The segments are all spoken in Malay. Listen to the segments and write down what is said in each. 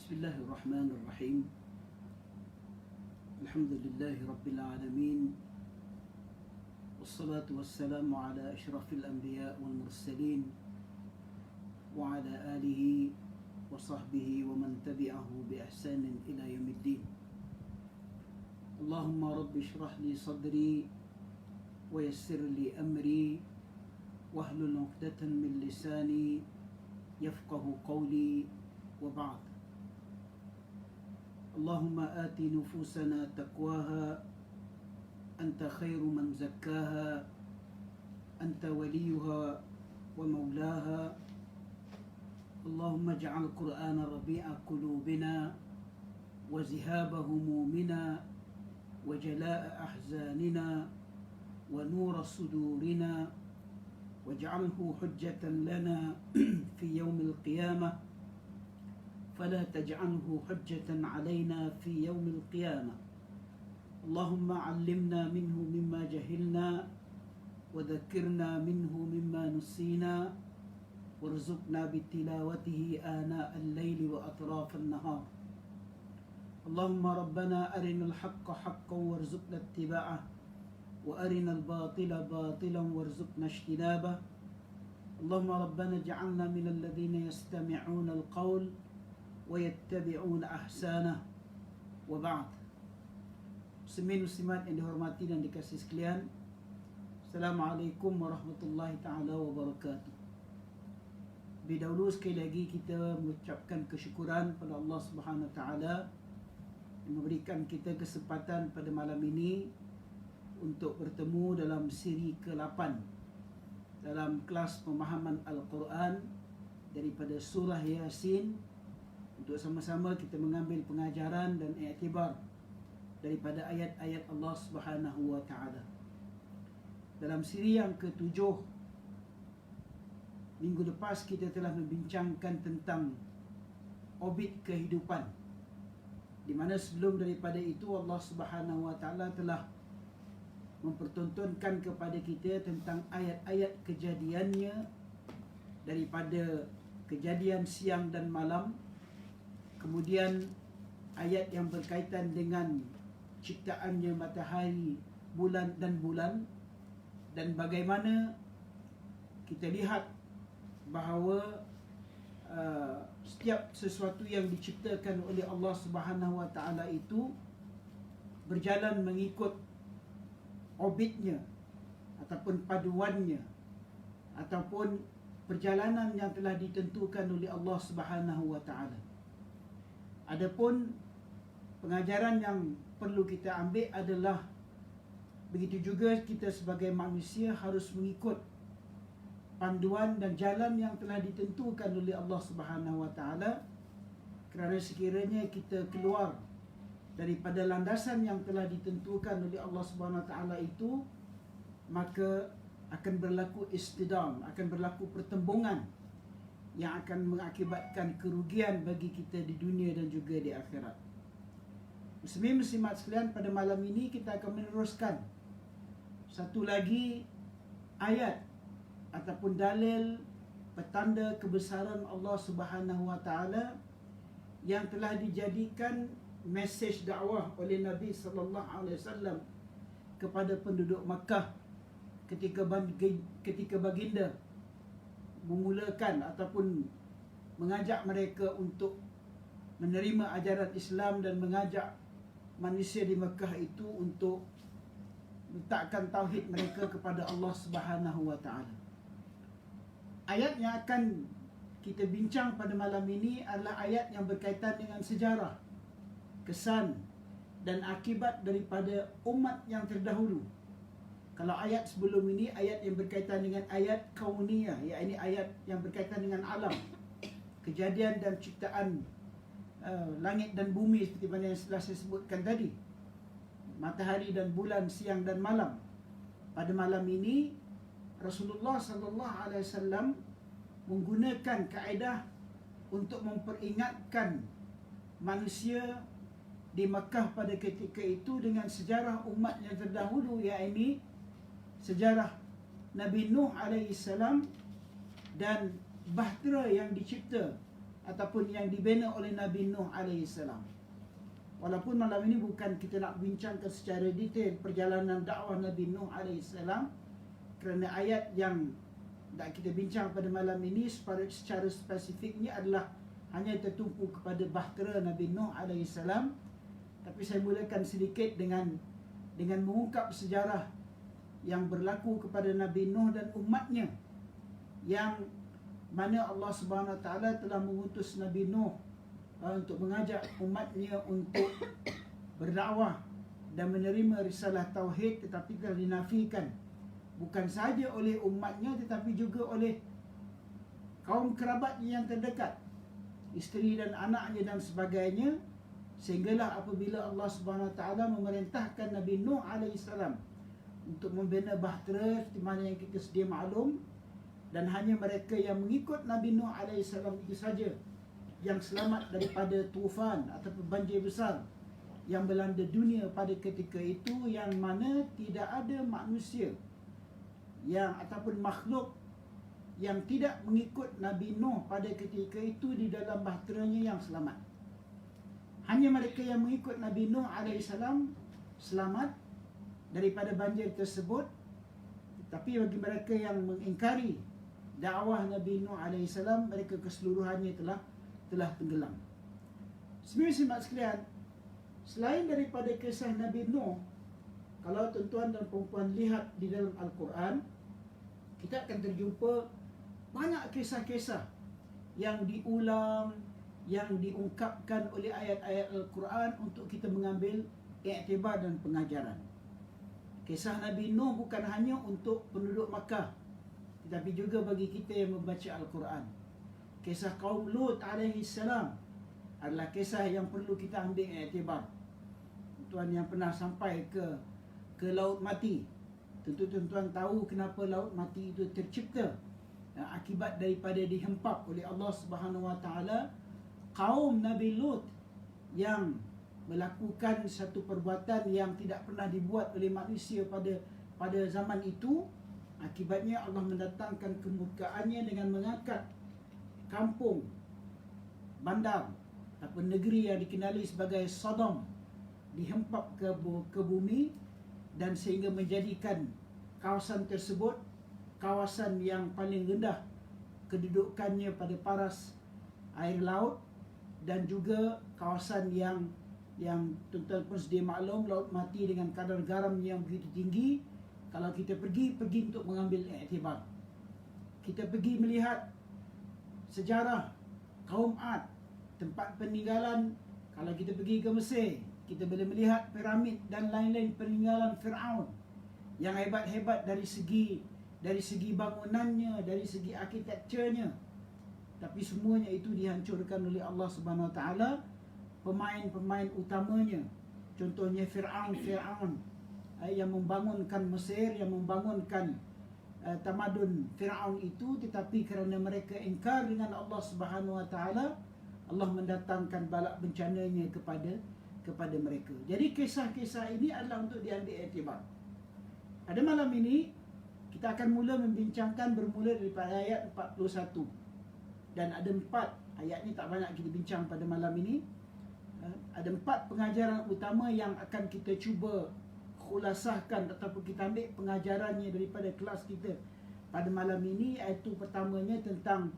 Bismillahirrahmanirrahim. Alhamdulillahi Rabbil Alamin. Wassalatu wassalamu ala ashrafil anbiya wal mursalin wa ala alihi wa sahbihi wa man tabi'ahu bi ihsanin ila yaumiddin. Allahumma rabbi shrah li sadri wa yassir li amri wahlul 'uqdatan min lisani yafqahu qawli wa ba'd. Allahumma ati nufusana taqwaha anta khairu man zakkaha anta waliyuha wa maulaha. Allahumma ij'al Qur'ana rabi'a qulubina wa zihaba humumina wa jalaa'a ahzanina wa nura sudurina waj'alhu hujjatan lana fi yawmil qiyamah فلا تجعله حجة علينا في يوم القيامة. اللهم علمنا منه مما جهلنا وذكرنا منه مما نسينا وارزقنا بتلاوته آناء الليل وأطراف النهار. اللهم ربنا أرنا الحق حقا وارزقنا اتباعه وأرنا الباطل باطلا وارزقنا اجتنابه. اللهم ربنا اجعلنا من الذين يستمعون القول ويتبعون أحسانه وبعد. Muslimin muslimat yang dihormati dan dikasihi sekalian, Assalamualaikum warahmatullahi ta'ala wabarakatuh. Lebih dahulu sekali lagi kita mengucapkan kesyukuran pada Allah Subhanahu wa ta'ala yang memberikan kita kesempatan pada malam ini untuk bertemu dalam siri ke-8 dalam kelas pemahaman Al-Quran daripada surah Yasin, untuk sama-sama kita mengambil pengajaran dan iktibar daripada ayat-ayat Allah Subhanahu wa ta'ala. Dalam siri yang ke-7 minggu lepas kita telah membincangkan tentang orbit kehidupan, di mana sebelum daripada itu Allah Subhanahu wa ta'ala telah mempertontonkan kepada kita tentang ayat-ayat kejadiannya, daripada kejadian siang dan malam. Kemudian ayat yang berkaitan dengan ciptaannya matahari, bulan, dan bagaimana kita lihat bahawa setiap sesuatu yang diciptakan oleh Allah Subhanahu wa ta'ala itu berjalan mengikut orbitnya ataupun paduannya ataupun perjalanan yang telah ditentukan oleh Allah Subhanahu wa ta'ala. Adapun pengajaran yang perlu kita ambil adalah begitu juga kita sebagai manusia harus mengikut panduan dan jalan yang telah ditentukan oleh Allah Subhanahu wa ta'ala, kerana sekiranya kita keluar daripada landasan yang telah ditentukan oleh Allah Subhanahu wa ta'ala itu, maka akan berlaku istidam, akan berlaku pertembungan yang akan mengakibatkan kerugian bagi kita di dunia dan juga di akhirat. Muslimin muslimat sekalian, pada malam ini kita akan meneruskan satu lagi ayat ataupun dalil petanda kebesaran Allah Subhanahu wa ta'ala yang telah dijadikan mesej dakwah oleh Nabi sallallahu alaihi wasallam kepada penduduk Makkah ketika baginda memulakan ataupun mengajak mereka untuk menerima ajaran Islam dan mengajak manusia di Mekah itu untuk letakkan tauhid mereka kepada Allah Subhanahu wa ta'ala. Ayat yang akan kita bincang pada malam ini adalah ayat yang berkaitan dengan sejarah, kesan dan akibat daripada umat yang terdahulu. Kalau ayat sebelum ini ayat yang berkaitan dengan ayat kauniyah, iaitu ayat yang berkaitan dengan alam, kejadian dan ciptaan langit dan bumi seperti mana yang telah saya sebutkan tadi, matahari dan bulan, siang dan malam. Pada malam ini Rasulullah sallallahu alaihi wasallam menggunakan kaedah untuk memperingatkan manusia di Makkah pada ketika itu dengan sejarah umat yang terdahulu, iaitu sejarah Nabi Nuh alaihi salam dan bahtera yang dicipta ataupun yang dibina oleh Nabi Nuh alaihissalam. Walaupun malam ini bukan kita nak bincangkan secara detail perjalanan dakwah Nabi Nuh alaihissalam, kerana ayat yang nak kita bincang pada malam ini secara spesifiknya adalah hanya tertumpu kepada bahtera Nabi Nuh alaihissalam. Tapi saya mulakan sedikit dengan mengungkap sejarah yang berlaku kepada Nabi Nuh dan umatnya, yang mana Allah Subhanahu Wa Taala telah mengutus Nabi Nuh untuk mengajak umatnya untuk berdakwah dan menerima risalah tauhid, tetapi telah dinafikan bukan sahaja oleh umatnya tetapi juga oleh kaum kerabatnya yang terdekat, isteri dan anaknya dan sebagainya. Sehinggalah apabila Allah Subhanahu Wa Taala memerintahkan Nabi Nuh alaihissalam untuk membina bahtera seperti mana yang kita sedia maklum, dan hanya mereka yang mengikut Nabi Nuh alaihissalam itu saja yang selamat daripada tufan ataupun banjir besar yang melanda dunia pada ketika itu, yang mana tidak ada manusia yang ataupun makhluk yang tidak mengikut Nabi Nuh pada ketika itu di dalam bahteranya yang selamat. Hanya mereka yang mengikut Nabi Nuh alaihissalam selamat daripada banjir tersebut. Tapi bagi mereka yang mengingkari dakwah Nabi Nuh alaihissalam, mereka keseluruhannya telah tenggelam. Saudara-saudara sekalian, selain daripada kisah Nabi Nuh, kalau tuan-tuan dan puan-puan lihat di dalam Al-Quran, kita akan terjumpa banyak kisah-kisah yang diulang, yang diungkapkan oleh ayat-ayat Al-Quran untuk kita mengambil iktibar dan pengajaran. Kisah Nabi Nuh bukan hanya untuk penduduk Makkah, tetapi juga bagi kita yang membaca Al-Quran. Kisah kaum Lut alaihissalam adalah kisah yang perlu kita ambil iktibar. Tuan yang pernah sampai ke Laut Mati, tentu tuan-tuan tahu kenapa Laut Mati itu tercipta, akibat daripada dihempap oleh Allah Subhanahu Wa Taala kaum Nabi Lut yang melakukan satu perbuatan yang tidak pernah dibuat oleh manusia pada zaman itu. Akibatnya Allah mendatangkan kemurkaannya dengan mengangkat kampung, bandar atau negeri yang dikenali sebagai Sodom dihempap ke bumi, dan sehingga menjadikan kawasan tersebut kawasan yang paling rendah kedudukannya pada paras air laut, dan juga kawasan yang tuan-tuan pun sedia maklum, Laut Mati dengan kadar garam yang begitu tinggi. Kalau kita pergi untuk mengambil iktibar, kita pergi melihat sejarah kaum Ad, tempat peninggalan. Kalau kita pergi ke Mesir, kita boleh melihat piramid dan lain-lain peninggalan Fir'aun yang hebat-hebat dari segi bangunannya, dari segi arkitekturnya. Tapi semuanya itu dihancurkan oleh Allah Subhanahu Wa Taala. Pemain-pemain utamanya, contohnya Fir'aun yang membangunkan Mesir, yang membangunkan tamadun Fir'aun itu, tetapi kerana mereka ingkar dengan Allah Subhanahu Wa Taala, Allah mendatangkan balak bencananya kepada mereka. Jadi kisah-kisah ini adalah untuk diambil iktibar. Pada malam ini kita akan mula membincangkan bermula daripada ayat 41. Dan ada 4 ayat ni, tak banyak kita bincang pada malam ini. Ada 4 pengajaran utama yang akan kita cuba khulasahkan ataupun kita ambil pengajarannya daripada kelas kita pada malam ini, iaitu pertamanya tentang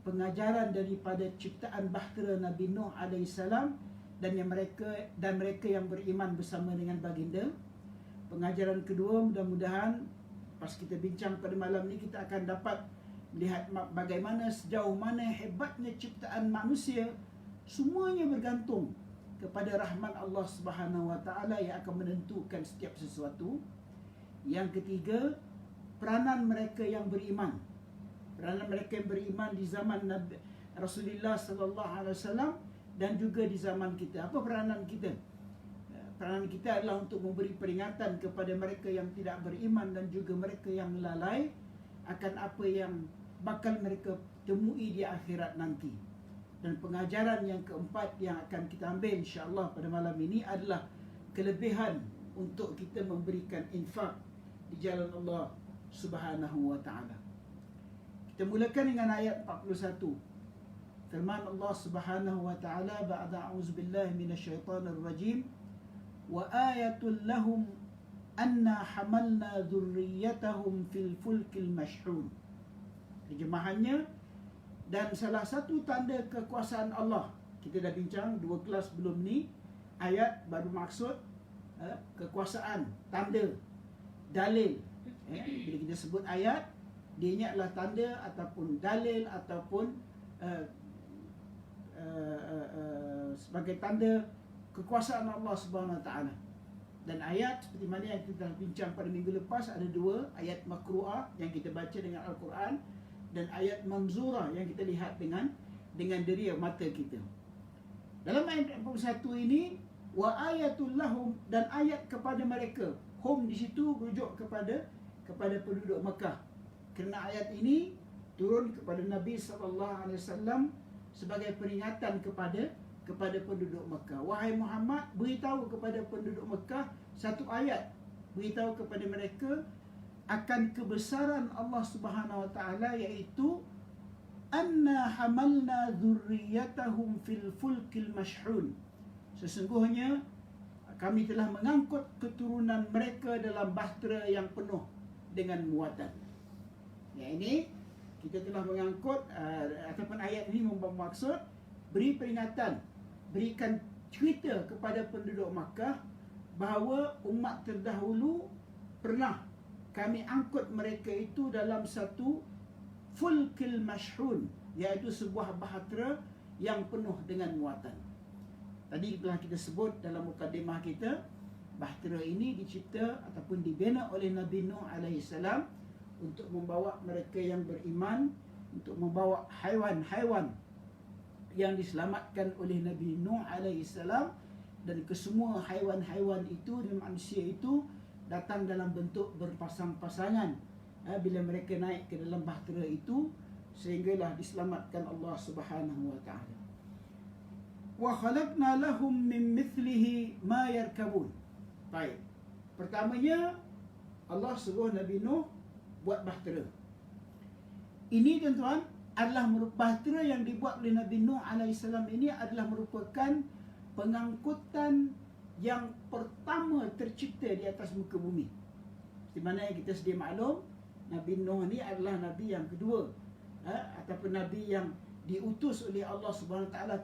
pengajaran daripada ciptaan bahtera Nabi Nuh alaihissalam dan mereka yang beriman bersama dengan baginda. Pengajaran kedua, mudah-mudahan pas kita bincang pada malam ini kita akan dapat melihat bagaimana sejauh mana hebatnya ciptaan manusia. Semuanya bergantung kepada rahmat Allah Subhanahu Wa Taala yang akan menentukan setiap sesuatu. Yang ketiga, peranan mereka yang beriman. Peranan mereka yang beriman di zaman Nabi Rasulullah sallallahu alaihi wasallam dan juga di zaman kita. Apa peranan kita? Peranan kita adalah untuk memberi peringatan kepada mereka yang tidak beriman dan juga mereka yang lalai akan apa yang bakal mereka temui di akhirat nanti. Dan pengajaran yang keempat yang akan kita ambil insya-Allah pada malam ini adalah kelebihan untuk kita memberikan infak di jalan Allah Subhanahu Wa Taala. Kita mulakan dengan ayat 41. firman Allah Subhanahu wa taala ba'da a'udzubillahi minasyaitonir rajim wa ayatul lahum anna hamalna dzurriyyatahum fil fulkil mashhun. Terjemahannya, dan salah satu tanda kekuasaan Allah, kita dah bincang 2 kelas sebelum ni, ayat baru maksud kekuasaan, tanda, dalil. Bila kita sebut ayat, dia adalah tanda ataupun dalil ataupun sebagai tanda kekuasaan Allah Subhanahu Wa Taala. Dan ayat seperti mana yang kita bincang pada minggu lepas, ada 2, ayat makru'ah yang kita baca dengan Al-Quran dan ayat manzurah yang kita lihat dengan deria mata kita. Dalam ayat 41 ini, wa ayatul lahum, dan ayat kepada mereka. Hum di situ rujuk kepada penduduk Mekah. Kerana ayat ini turun kepada Nabi SAW sebagai peringatan kepada penduduk Mekah. Wahai Muhammad, beritahu kepada penduduk Mekah satu ayat, beritahu kepada mereka akan kebesaran Allah Subhanahu Wa Taala, iaitu anna hamalna dzurriyyatahum fil fulkil mashhun. Sesungguhnya kami telah mengangkut keturunan mereka dalam bahtera yang penuh dengan muatan. Ya, ini kita telah mengangkut ataupun ayat ini bermaksud beri peringatan, berikan cerita kepada penduduk Makkah bahawa umat terdahulu pernah kami angkut mereka itu dalam satu fulkil mashhun, iaitu sebuah bahtera yang penuh dengan muatan. Tadi telah kita sebut dalam mukadimah kita, bahtera ini dicipta ataupun dibina oleh Nabi Nuh AS untuk membawa mereka yang beriman, untuk membawa haiwan-haiwan yang diselamatkan oleh Nabi Nuh AS, dan kesemua haiwan-haiwan itu dan manusia itu datang dalam bentuk berpasang-pasangan bila mereka naik ke dalam bahtera itu, sehinggalah diselamatkan Allah Subhanahu Wa Taala. Wa khalaqna lahum min mithlihi ma yarkabun. Baik. Pertamanya, Allah suruh Nabi Nuh buat bahtera. Ini tuan-tuan adalah bahtera yang dibuat oleh Nabi Nuh AS ini adalah merupakan pengangkutan yang pertama tercipta di atas muka bumi. Di mana yang kita sedia maklum, Nabi Nuh ni adalah Nabi yang kedua, ataupun Nabi yang diutus oleh Allah Subhanahu Wa Taala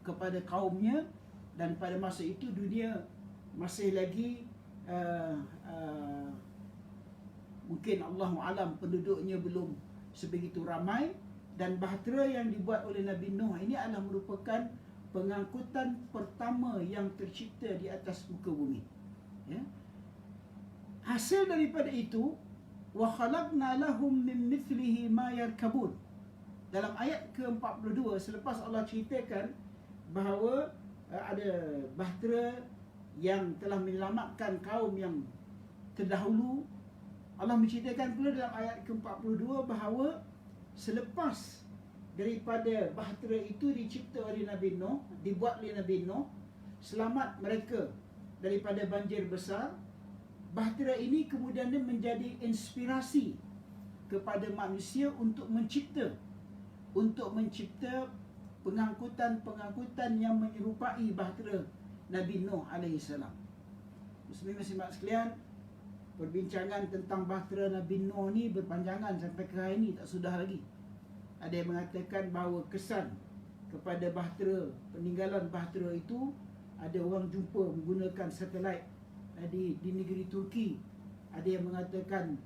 kepada kaumnya, dan pada masa itu dunia masih lagi mungkin Allahu alam penduduknya belum sebegitu ramai, dan bahtera yang dibuat oleh Nabi Nuh ini adalah merupakan pengangkutan pertama yang tercipta di atas muka bumi. Ya. Hasil daripada itu, wa khalaqna lahum min mithlihi ma yarkabun. Dalam ayat ke-42, selepas Allah ceritakan bahawa ada bahtera yang telah menyelamatkan kaum yang terdahulu, Allah menceritakan pula dalam ayat ke-42 bahawa selepas daripada bahtera itu dicipta oleh Nabi Nuh, dibuat oleh Nabi Nuh, selamat mereka daripada banjir besar, bahtera ini kemudian menjadi inspirasi kepada manusia untuk mencipta pengangkutan yang menyerupai bahtera Nabi Nuh AS. Muslimin-muslimat sekalian, perbincangan tentang bahtera Nabi Nuh ni berpanjangan sampai ke hari ini, tak sudah lagi. Ada yang mengatakan bahawa kesan kepada bahtera, peninggalan bahtera itu, ada orang jumpa menggunakan satelit di negeri Turki. Ada yang mengatakan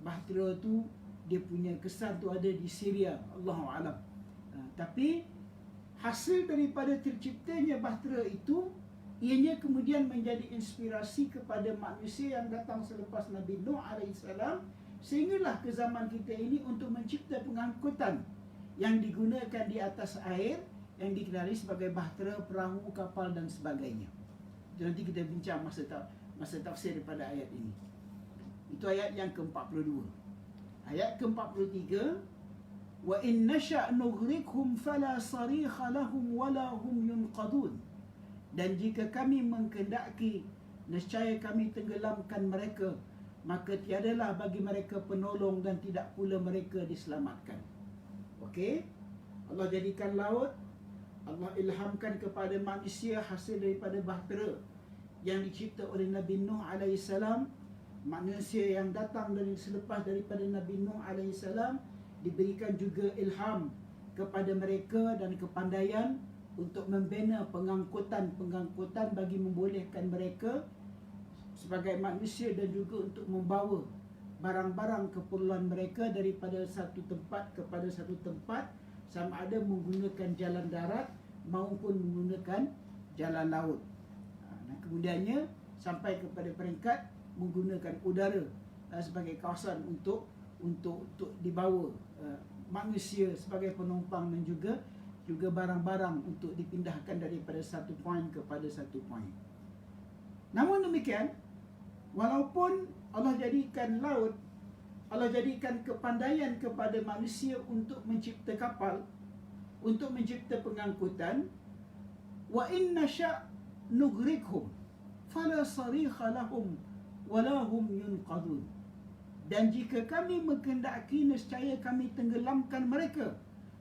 bahtera tu dia punya kesan tu ada di Syria, Allahu alam. Tapi hasil daripada terciptanya bahtera itu, ianya kemudian menjadi inspirasi kepada manusia yang datang selepas Nabi Nuh AS, sehinggalah ke zaman kita ini untuk mencipta pengangkutan yang digunakan di atas air, yang dikenali sebagai bahtera, perahu, kapal dan sebagainya. Nanti kita bincang masa tafsir daripada ayat ini. Itu ayat yang ke-42. Ayat ke-43, wa in nasha' nughriqhum fala sarikha lahum wala hum yunqadun. Dan jika kami mengkehendaki, nescaya kami tenggelamkan mereka, maka tiadalah bagi mereka penolong dan tidak pula mereka diselamatkan. Okey, Allah jadikan laut, Allah ilhamkan kepada manusia hasil daripada bahtera yang dicipta oleh Nabi Nuh alaihissalam. Manusia yang datang dari selepas daripada Nabi Nuh alaihissalam diberikan juga ilham kepada mereka dan kepandaian untuk membina pengangkutan bagi membolehkan mereka sebagai manusia dan juga untuk membawa barang-barang keperluan mereka daripada satu tempat kepada satu tempat, sama ada menggunakan jalan darat maupun menggunakan jalan laut. Dan kemudiannya sampai kepada peringkat menggunakan udara sebagai kawasan untuk dibawa manusia sebagai penumpang dan juga barang-barang untuk dipindahkan daripada satu poin kepada satu poin. Namun demikian, walaupun Allah jadikan laut, Allah jadikan kepandaian kepada manusia untuk mencipta kapal, untuk mencipta pengangkutan, wa inna sya' nughriqhum fala sarikha lahum wala hum yunqadun. Dan jika kami menghendaki, nescaya kami tenggelamkan mereka,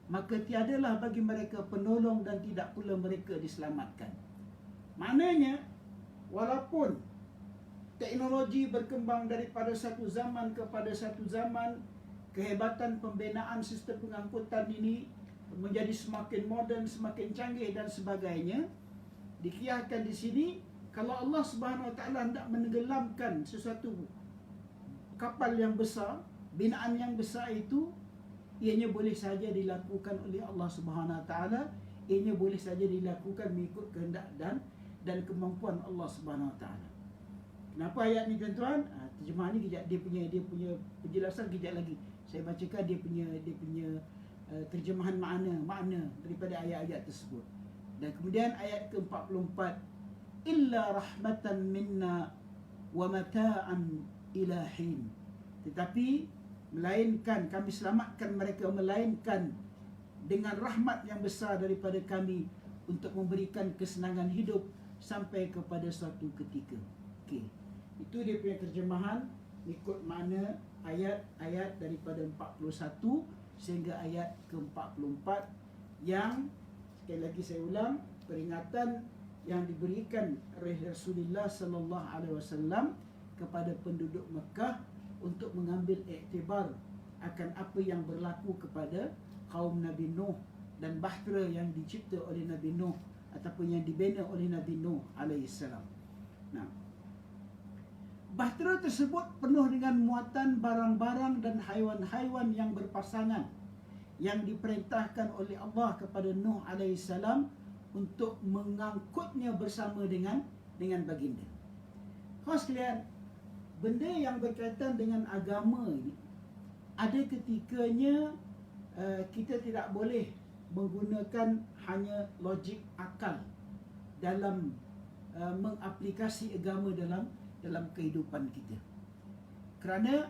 maka tiadalah bagi mereka penolong dan tidak pula mereka diselamatkan. Maknanya, walaupun teknologi berkembang daripada satu zaman kepada satu zaman, kehebatan pembinaan sistem pengangkutan ini menjadi semakin moden, semakin canggih dan sebagainya. Dikiyahkan di sini, kalau Allah Subhanahu Wa Taala hendak menenggelamkan sesuatu kapal yang besar, binaan yang besar itu, ianya boleh saja dilakukan oleh Allah Subhanahu Wa Taala. Ianya boleh saja dilakukan mengikut kehendak dan kemampuan Allah Subhanahu Wa Taala. Kenapa ayat ni tuan-tuan? Terjemahan ni kejap, dia punya penjelasan kejap lagi. Saya bacakan dia punya terjemahan makna daripada ayat-ayat tersebut. Dan kemudian ayat ke-44, illa rahmatan minna wa mata'an ila hin. Tetapi melainkan kami selamatkan mereka, melainkan dengan rahmat yang besar daripada kami untuk memberikan kesenangan hidup sampai kepada suatu ketika. Okey. Itu dia punya terjemahan ikut makna ayat-ayat daripada 41 sehingga ayat ke-44 yang sekali lagi saya ulang, peringatan yang diberikan oleh Rasulullah sallallahu alaihi wasallam kepada penduduk Mekah untuk mengambil iktibar akan apa yang berlaku kepada kaum Nabi Nuh dan bahtera yang dicipta oleh Nabi Nuh ataupun yang dibina oleh Nabi Nuh alaihissalam. Nah, bahtera tersebut penuh dengan muatan barang-barang dan haiwan-haiwan yang berpasangan yang diperintahkan oleh Allah kepada Nuh alaihissalam untuk mengangkutnya bersama dengan baginda. Khas sekalian, benda yang berkaitan dengan agama ini, ada ketikanya kita tidak boleh menggunakan hanya logik akal dalam mengaplikasi agama dalam kehidupan kita. Kerana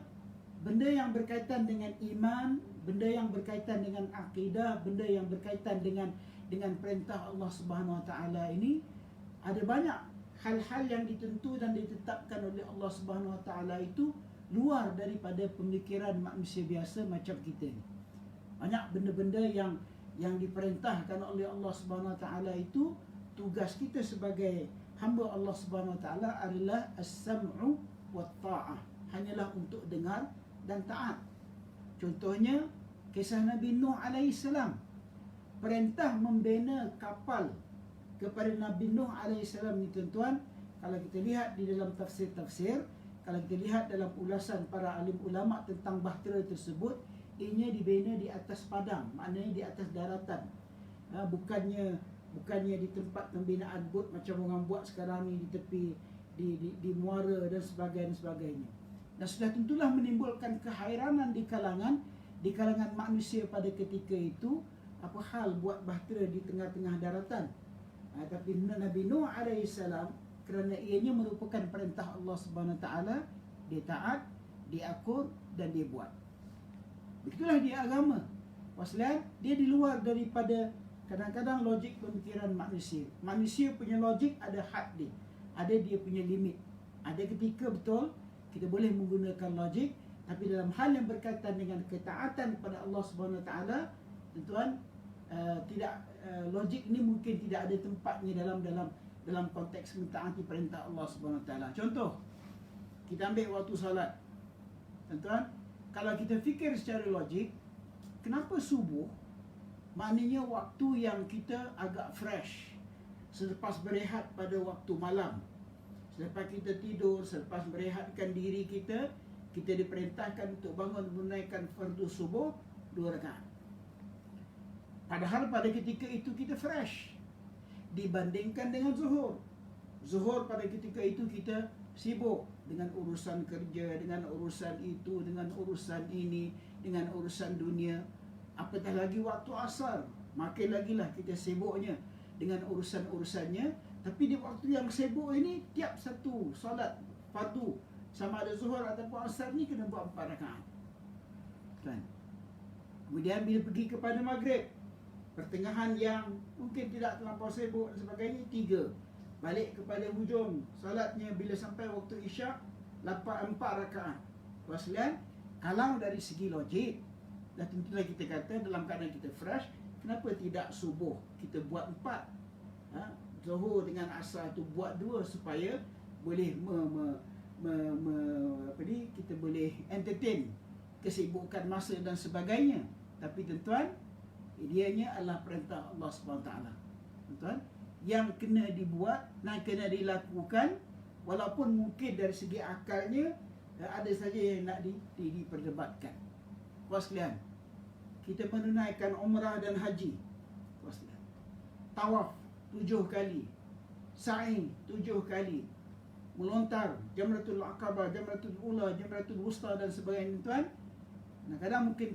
benda yang berkaitan dengan iman, benda yang berkaitan dengan akidah, benda yang berkaitan dengan perintah Allah Subhanahu Wa Taala ini, ada banyak hal-hal yang ditentu dan ditetapkan oleh Allah Subhanahu Wa Taala itu luar daripada pemikiran manusia biasa macam kita ni. Banyak benda-benda yang diperintahkan oleh Allah Subhanahu Wa Taala itu, tugas kita sebagai hamba Allah Subhanahu Wa Taala adalah as-sam'u wat ta'ah, hanyalah untuk dengar dan taat. Contohnya kisah Nabi Nuh alaihissalam, perintah membina kapal kepada Nabi Nuh alaihissalam ni tuan-tuan, kalau kita lihat di dalam tafsir-tafsir, kalau kita lihat dalam ulasan para alim ulama tentang bahtera tersebut, ianya dibina di atas padang, maknanya di atas daratan. Bukannya di tempat pembinaan bot macam orang buat sekarang ni di tepi di muara dan sebagainya. Dan sudah tentulah menimbulkan kehairanan di kalangan manusia pada ketika itu, apa hal buat bahtera di tengah-tengah daratan. Tapi Nabi Nuh alaihissalam, kerana ianya merupakan perintah Allah Subhanahu Wa Taala, dia taat, dia akur dan dia buat. Begitulah dia agama. Pasal dia di luar daripada kadang-kadang logik pemikiran manusia. Manusia punya logik ada had dia, ada dia punya limit. Ada ketika betul kita boleh menggunakan logik, tapi dalam hal yang berkaitan dengan ketaatan kepada Allah Subhanahu Wa Taala, tuan, tidak logik ini mungkin tidak ada tempatnya dalam konteks mentaati perintah Allah Subhanahu Wa Taala. Contoh, kita ambil waktu salat, tuan, kalau kita fikir secara logik, kenapa subuh? Maknanya waktu yang kita agak fresh selepas berehat pada waktu malam. Selepas kita tidur, selepas berehatkan diri kita, kita diperintahkan untuk bangun menunaikan fardu subuh 2 rakaat. Padahal pada ketika itu kita fresh dibandingkan dengan zuhur. Zuhur pada ketika itu kita sibuk dengan urusan kerja, dengan urusan itu, dengan urusan ini, dengan urusan dunia. Apatah lagi waktu asar, makin lagi lah kita sibuknya dengan urusan-urusannya. Tapi di waktu yang sibuk ini, tiap satu solat fardu, sama ada zuhur ataupun asar ni, kena buat 4 rakaat. Kan? Kemudian bila pergi kepada maghrib, pertengahan yang mungkin tidak terlampau sibuk dan sebagainya, 3. Balik kepada hujung salatnya bila sampai waktu isyak, 4 rakaat. Tuan-tuan, kalau dari segi logik, dah tentulah kita kata dalam keadaan kita fresh, kenapa tidak subuh kita buat 4? Zuhur dengan asar tu buat 2 supaya boleh kita boleh entertain kesibukan masa dan sebagainya. Tapi tuan-tuan, ianya adalah perintah Allah SWT. Tuan-tuan, yang kena dibuat dan kena dilakukan, walaupun mungkin dari segi akalnya ada saja yang nak diperdebatkan. Puas sekalian, kita menunaikan umrah dan haji, puas sekalian, tawaf 7 kali, sa'i 7 kali, melontar Jamratul Aqabah, Jamratul Ula, Jamratul Wusta dan sebagainya, tuan. Kadang-kadang mungkin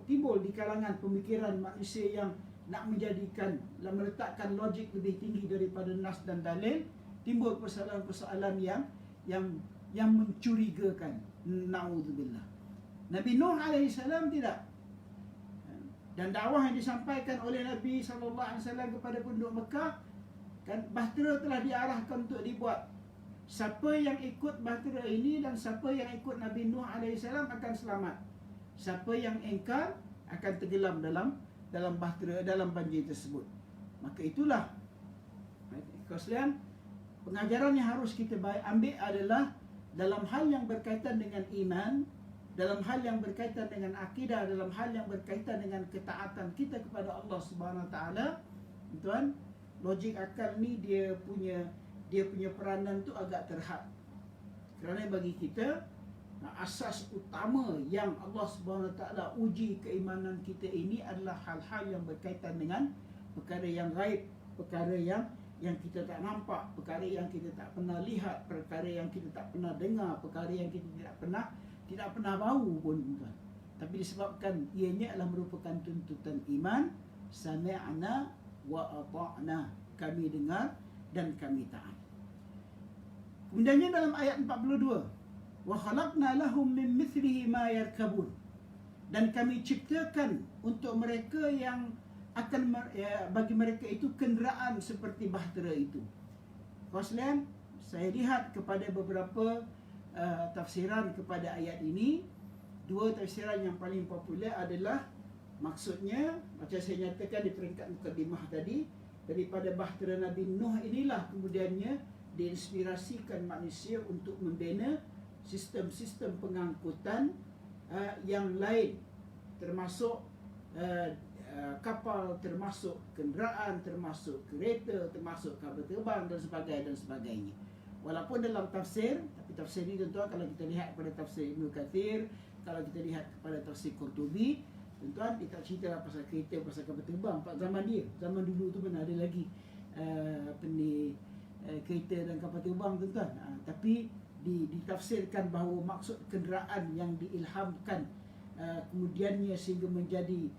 timbul di kalangan pemikiran manusia yang nak menjadikan, meletakkan logik lebih tinggi daripada nas dan dalil, timbul persoalan-persoalan yang mencurigakan. Na'udzubillah. Nabi Nuh AS tidak. Dan dakwah yang disampaikan oleh Nabi SAW kepada penduduk Mekah, kan, bahtera telah diarahkan untuk dibuat. Siapa yang ikut bahtera ini dan siapa yang ikut Nabi Nuh AS akan selamat. Siapa yang engkar akan tenggelam dalam bahtera, dalam banjir tersebut. Maka itulah, sekalian, pengajaran yang harus kita ambil adalah dalam hal yang berkaitan dengan iman, dalam hal yang berkaitan dengan akidah, dalam hal yang berkaitan dengan ketaatan kita kepada Allah Subhanahu Wa Taala, tuan, logik akal ni dia punya peranan tu agak terhad. Kerana bagi kita, asas utama yang Allah Subhanahu Wa Taala uji keimanan kita ini adalah hal-hal yang berkaitan dengan perkara yang gaib, perkara yang kita tak nampak, perkara yang kita tak pernah lihat, perkara yang kita tak pernah dengar, perkara yang kita tidak pernah bau pun, tuan. Tapi disebabkan ianya adalah merupakan tuntutan iman, sami'na wa ata'na, kami dengar dan kami taat. Kemudiannya dalam ayat 42, wa khalaqna lahum min mithlihi ma yarkabun, dan kami ciptakan untuk mereka yang akan bagi mereka itu kenderaan seperti bahtera itu. Kawan, saya lihat kepada beberapa tafsiran kepada ayat ini. 2 tafsiran yang paling popular adalah, maksudnya macam saya nyatakan di peringkat mukadimah tadi, daripada bahtera Nabi Nuh inilah kemudiannya diinspirasikan manusia untuk membina sistem-sistem pengangkutan yang lain, termasuk kapal, termasuk kenderaan, termasuk kereta, termasuk kapal terbang dan sebagainya. Walaupun dalam tafsir, tapi tafsir ini tuan-tuan, kalau kita lihat pada tafsir Ibnu Kathir, kalau kita lihat kepada tafsir Qurtubi, tuan-tuan, dia tak cerita lah pasal kereta, pasal kapal terbang. Zaman dia, zaman dulu tu mana ada lagi kereta dan kapal terbang, tuan-tuan. Tapi ditafsirkan bahawa maksud kenderaan yang diilhamkan kemudiannya sehingga menjadi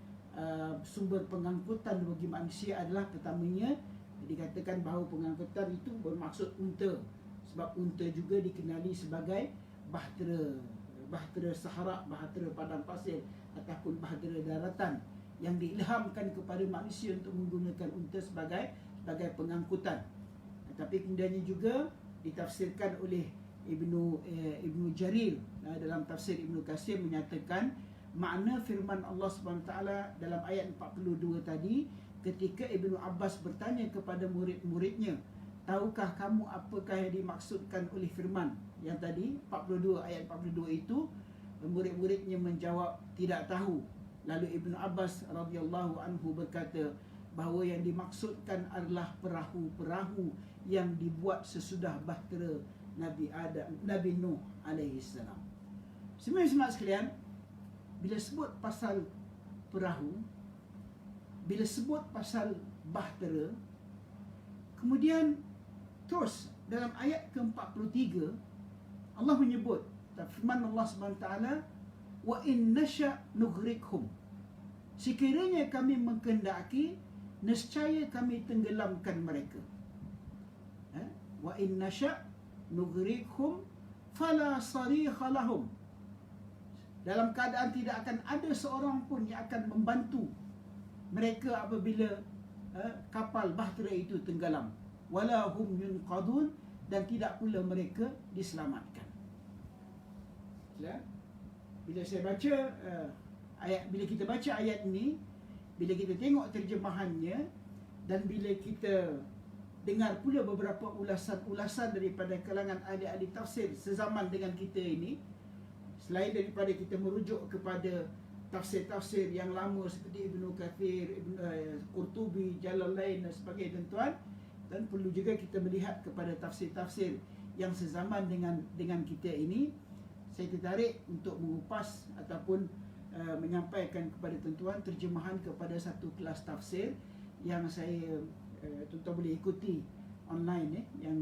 sumber pengangkutan bagi manusia adalah, pertamanya dikatakan bahawa pengangkutan itu bermaksud unta, sebab unta juga dikenali sebagai bahtera sahara, bahtera padang pasir ataupun bahtera daratan yang diilhamkan kepada manusia untuk menggunakan unta sebagai pengangkutan. Tapi kemudiannya juga ditafsirkan oleh Ibnu Jarir dalam tafsir Ibnu Katsir, menyatakan makna firman Allah Subhanahu taala dalam ayat 42 tadi, ketika Ibnu Abbas bertanya kepada murid-muridnya, tahukah kamu apakah yang dimaksudkan oleh firman yang tadi 42, ayat 42 itu? Murid-muridnya menjawab tidak tahu. Lalu Ibnu Abbas radhiyallahu anhu berkata bahawa yang dimaksudkan adalah perahu-perahu yang dibuat sesudah bahtera Nabi Nuh alaihi salam. Semua sekalian, bila sebut pasal perahu, bila sebut pasal bahtera, kemudian terus dalam ayat ke-43 Allah menyebut, firman Allah SWT, wa in nasha nughriqhum, sekiranya kami mengkehendaki, nescaya kami tenggelamkan mereka. Wa in nasha nughriqhum fala sarikha lahum, dalam keadaan tidak akan ada seorang pun yang akan membantu mereka apabila kapal bahtera itu tenggelam. Wala hum yunqadun, dan tidak pula mereka diselamatkan. Bila saya baca bila kita baca ayat ini, bila kita tengok terjemahannya, dan bila kita dengar pula beberapa ulasan-ulasan daripada kalangan ahli-ahli tafsir sezaman dengan kita ini, selain daripada kita merujuk kepada tafsir-tafsir yang lama seperti Ibnu Kathir, Qurtubi, Jalalain dan sebagainya, tuan-tuan, dan perlu juga kita melihat kepada tafsir-tafsir yang sezaman dengan kita ini. Saya tertarik untuk mengupas ataupun menyampaikan kepada tuan-tuan terjemahan kepada satu kelas tafsir yang saya tuan-tuan boleh ikuti online, yang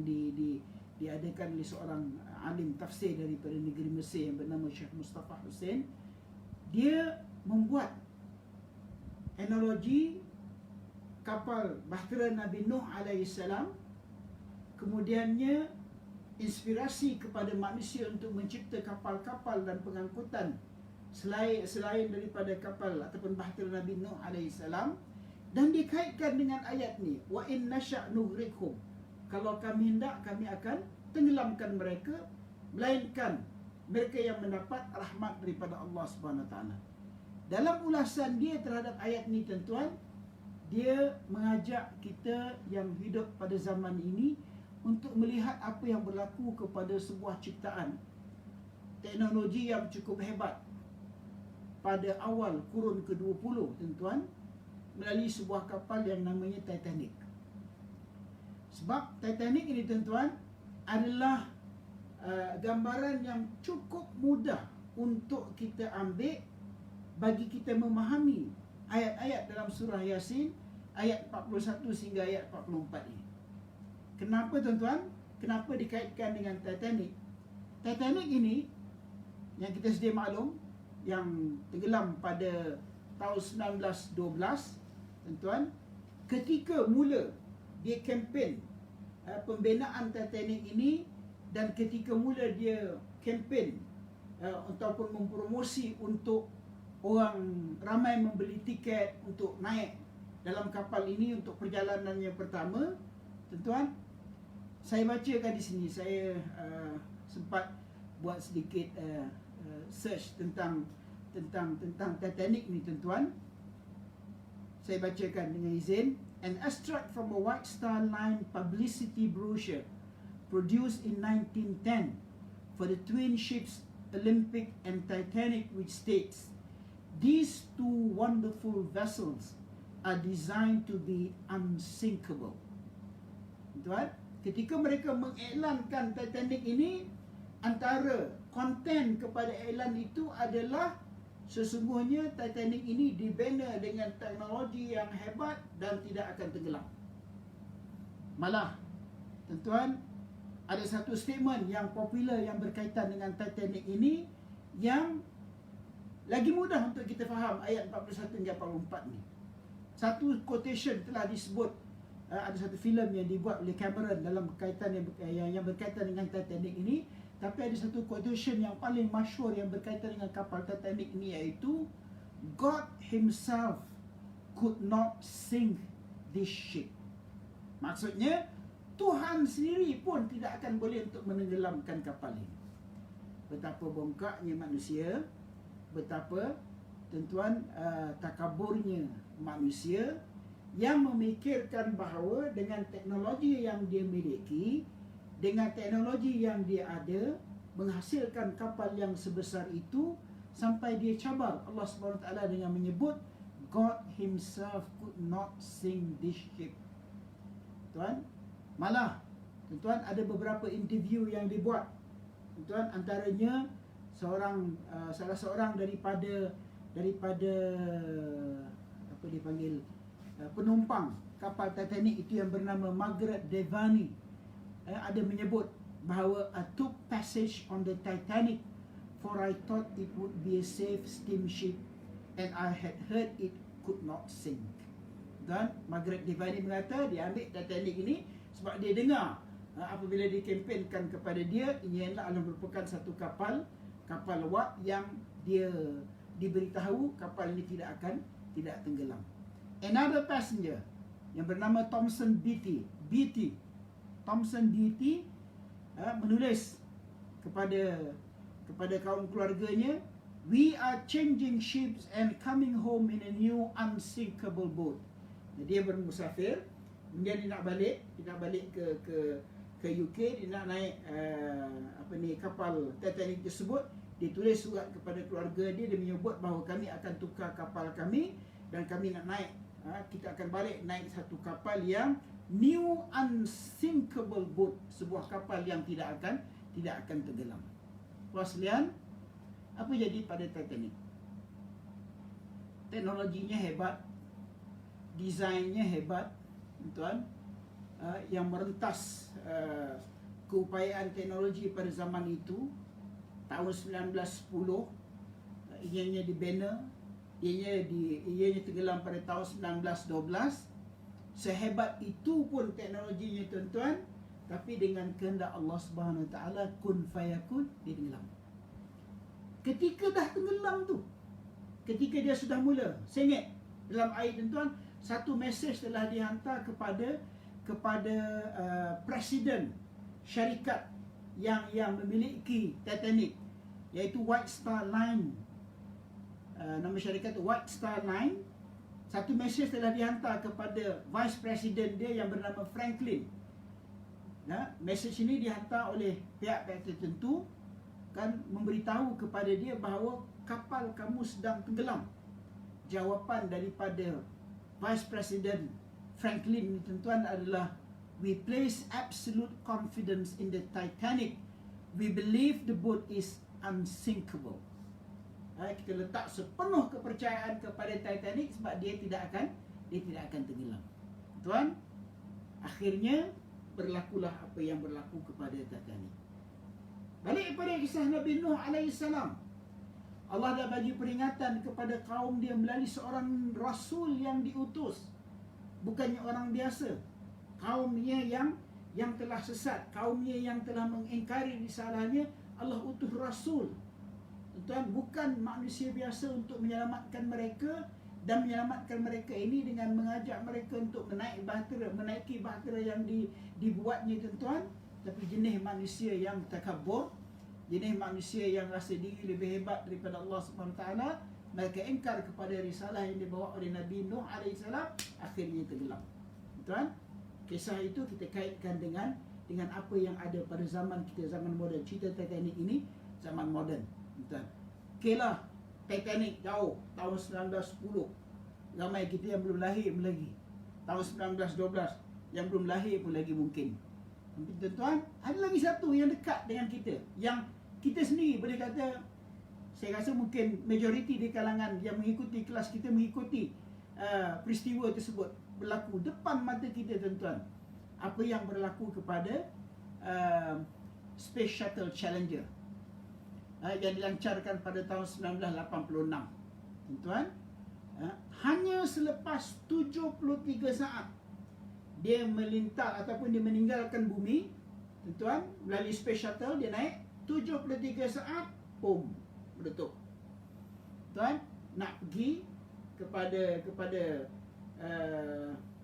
diadakan oleh seorang alim tafsir daripada negeri Mesir yang bernama Syekh Mustafa Hussein. Dia membuat analogi kapal bahtera Nabi Nuh alaihissalam, kemudiannya inspirasi kepada manusia untuk mencipta kapal-kapal dan pengangkutan selain daripada kapal ataupun bahtera Nabi Nuh alaihissalam, dan dikaitkan dengan ayat ni, wa in nasha' nughriqhum, kalau kami hendak kami akan tenggelamkan mereka, melainkan mereka yang mendapat rahmat daripada Allah Subhanahu taala. Dalam ulasan dia terhadap ayat ni, tuan-tuan, dia mengajak kita yang hidup pada zaman ini untuk melihat apa yang berlaku kepada sebuah ciptaan teknologi yang cukup hebat pada awal kurun ke-20, tuan-tuan, melalui sebuah kapal yang namanya Titanic. Sebab Titanic ini, tuan-tuan, adalah gambaran yang cukup mudah untuk kita ambil bagi kita memahami ayat-ayat dalam surah Yasin ayat 41 sehingga ayat 44 ini. Kenapa, tuan-tuan? Kenapa dikaitkan dengan Titanic? Titanic ini yang kita sedia maklum, yang tenggelam pada tahun 1912, tuan-tuan, ketika mula dia kempen pembinaan Titanic ini, dan ketika mula dia kempen ataupun mempromosi untuk orang ramai membeli tiket untuk naik dalam kapal ini untuk perjalanan yang pertama, tuan-tuan, saya bacakan di sini. Saya sempat buat sedikit search tentang Titanic ni, tuan-tuan. Saya bacakan dengan izin. An extract from a White Star Line publicity brochure produced in 1910 for the twin ships Olympic and Titanic, which states, "These two wonderful vessels are designed to be unsinkable." Tuan, ketika mereka mengiklankan Titanic ini, antara konten kepada iklan itu adalah sesungguhnya Titanic ini dibina dengan teknologi yang hebat dan tidak akan tenggelam. Malah, tuan-tuan, ada satu statement yang popular yang berkaitan dengan Titanic ini yang lagi mudah untuk kita faham ayat 41 hingga 44 ni. Satu quotation telah disebut, ada satu filem yang dibuat oleh Cameron dalam kaitan yang berkaitan dengan Titanic ini. Tapi ada satu quotation yang paling masyhur yang berkaitan dengan kapal Titanic ini, iaitu God himself could not sink this ship. Maksudnya, Tuhan sendiri pun tidak akan boleh untuk menenggelamkan kapal ini. Betapa bongkaknya manusia, betapa tuan-tuan, takaburnya manusia yang memikirkan bahawa dengan teknologi yang dia miliki, dengan teknologi yang dia ada, menghasilkan kapal yang sebesar itu, sampai dia cabar Allah SWT dengan menyebut God himself could not sink this ship. Tuan, malah tuan ada beberapa interview yang dibuat, tuan, antaranya salah seorang daripada apa dipanggil, penumpang kapal Titanic itu yang bernama Margaret Devani, ada menyebut bahawa I took passage on the Titanic for I thought it would be a safe steamship and I had heard it could not sink. Dan Margaret Devani mengata dia ambil Titanic ini sebab dia dengar apabila dikempenkan kepada dia, ini adalah merupakan satu kapal wak yang dia diberitahu kapal ini tidak tenggelam. Another passenger yang bernama Thomson Beatty menulis kepada kaum keluarganya, we are changing ships and coming home in a new unsinkable boat. Dia bermusafir, kemudian dia nak balik ke UK, dia nak naik kapal Titanic tersebut. Dia tulis surat kepada keluarga dia menyebut bahawa kami akan tukar kapal kami dan kami nak naik, kita akan balik naik satu kapal yang new unsinkable boat, sebuah kapal yang tidak akan tenggelam. Puas sekalian, apa jadi pada Titanic? Teknologinya hebat, desainnya hebat, tuan, yang merentas keupayaan teknologi pada zaman itu tahun 1910, ianya dibina, ianya tenggelam pada tahun 1912. Sehebat itu pun teknologinya, tuan-tuan, tapi dengan kehendak Allah Subhanahu Wa Taala, kun fayakun, dia tenggelam. Ketika dah tenggelam tu, ketika dia sudah mula sengit dalam air, tuan-tuan, satu mesej telah dihantar kepada presiden syarikat yang memiliki Titanic, iaitu White Star Line. Nama syarikat tu White Star Line. Satu mesej telah dihantar kepada vice president dia yang bernama Franklin. Mesej ini dihantar oleh pihak-pihak tertentu, kan, memberitahu kepada dia bahawa kapal kamu sedang tenggelam. Jawapan daripada vice president Franklin, tuan-tuan, adalah, we place absolute confidence in the Titanic. We believe the boat is unsinkable. Kita letak sepenuh kepercayaan kepada Titanic sebab dia tidak akan tenggelam. Tuan, akhirnya berlakulah apa yang berlaku kepada Titanic. Balik kepada kisah Nabi Nuh alaihissalam. Allah dah bagi peringatan kepada kaum dia melalui seorang rasul yang diutus. Bukannya orang biasa. Kaumnya yang telah sesat, kaumnya yang telah mengingkari risalahnya, Allah utus rasul. Tuan, bukan manusia biasa untuk menyelamatkan mereka, dan menyelamatkan mereka ini dengan mengajak mereka untuk menaiki bahtera yang dibuatnya, tuan-tuan, tapi jenis manusia yang takabur, jenis manusia yang rasa diri lebih hebat daripada Allah SWT. Mereka ingkar kepada risalah yang dibawa oleh Nabi Nuh AS, akhirnya tenggelam. Tuan, kisah itu kita kaitkan dengan apa yang ada pada zaman kita, zaman moden. Cerita Titanic ini zaman moden, tuan. Okeylah, Titanic jauh tahun 1910. Ramai kita yang belum lahir pun lagi. Tahun 1912 yang belum lahir pun lagi mungkin. Tapi tuan-tuan, ada lagi satu yang dekat dengan kita, yang kita sendiri boleh kata, saya rasa mungkin majoriti di kalangan yang mengikuti kelas kita mengikuti peristiwa tersebut berlaku depan mata kita, tuan-tuan. Apa yang berlaku kepada Space Shuttle Challenger yang dilancarkan pada tahun 1986, tuan-tuan. Hanya selepas 73 saat dia melintas ataupun dia meninggalkan bumi, tuan-tuan, melalui Space Shuttle, dia naik 73 saat, boom, meletup. Tuan, nak pergi kepada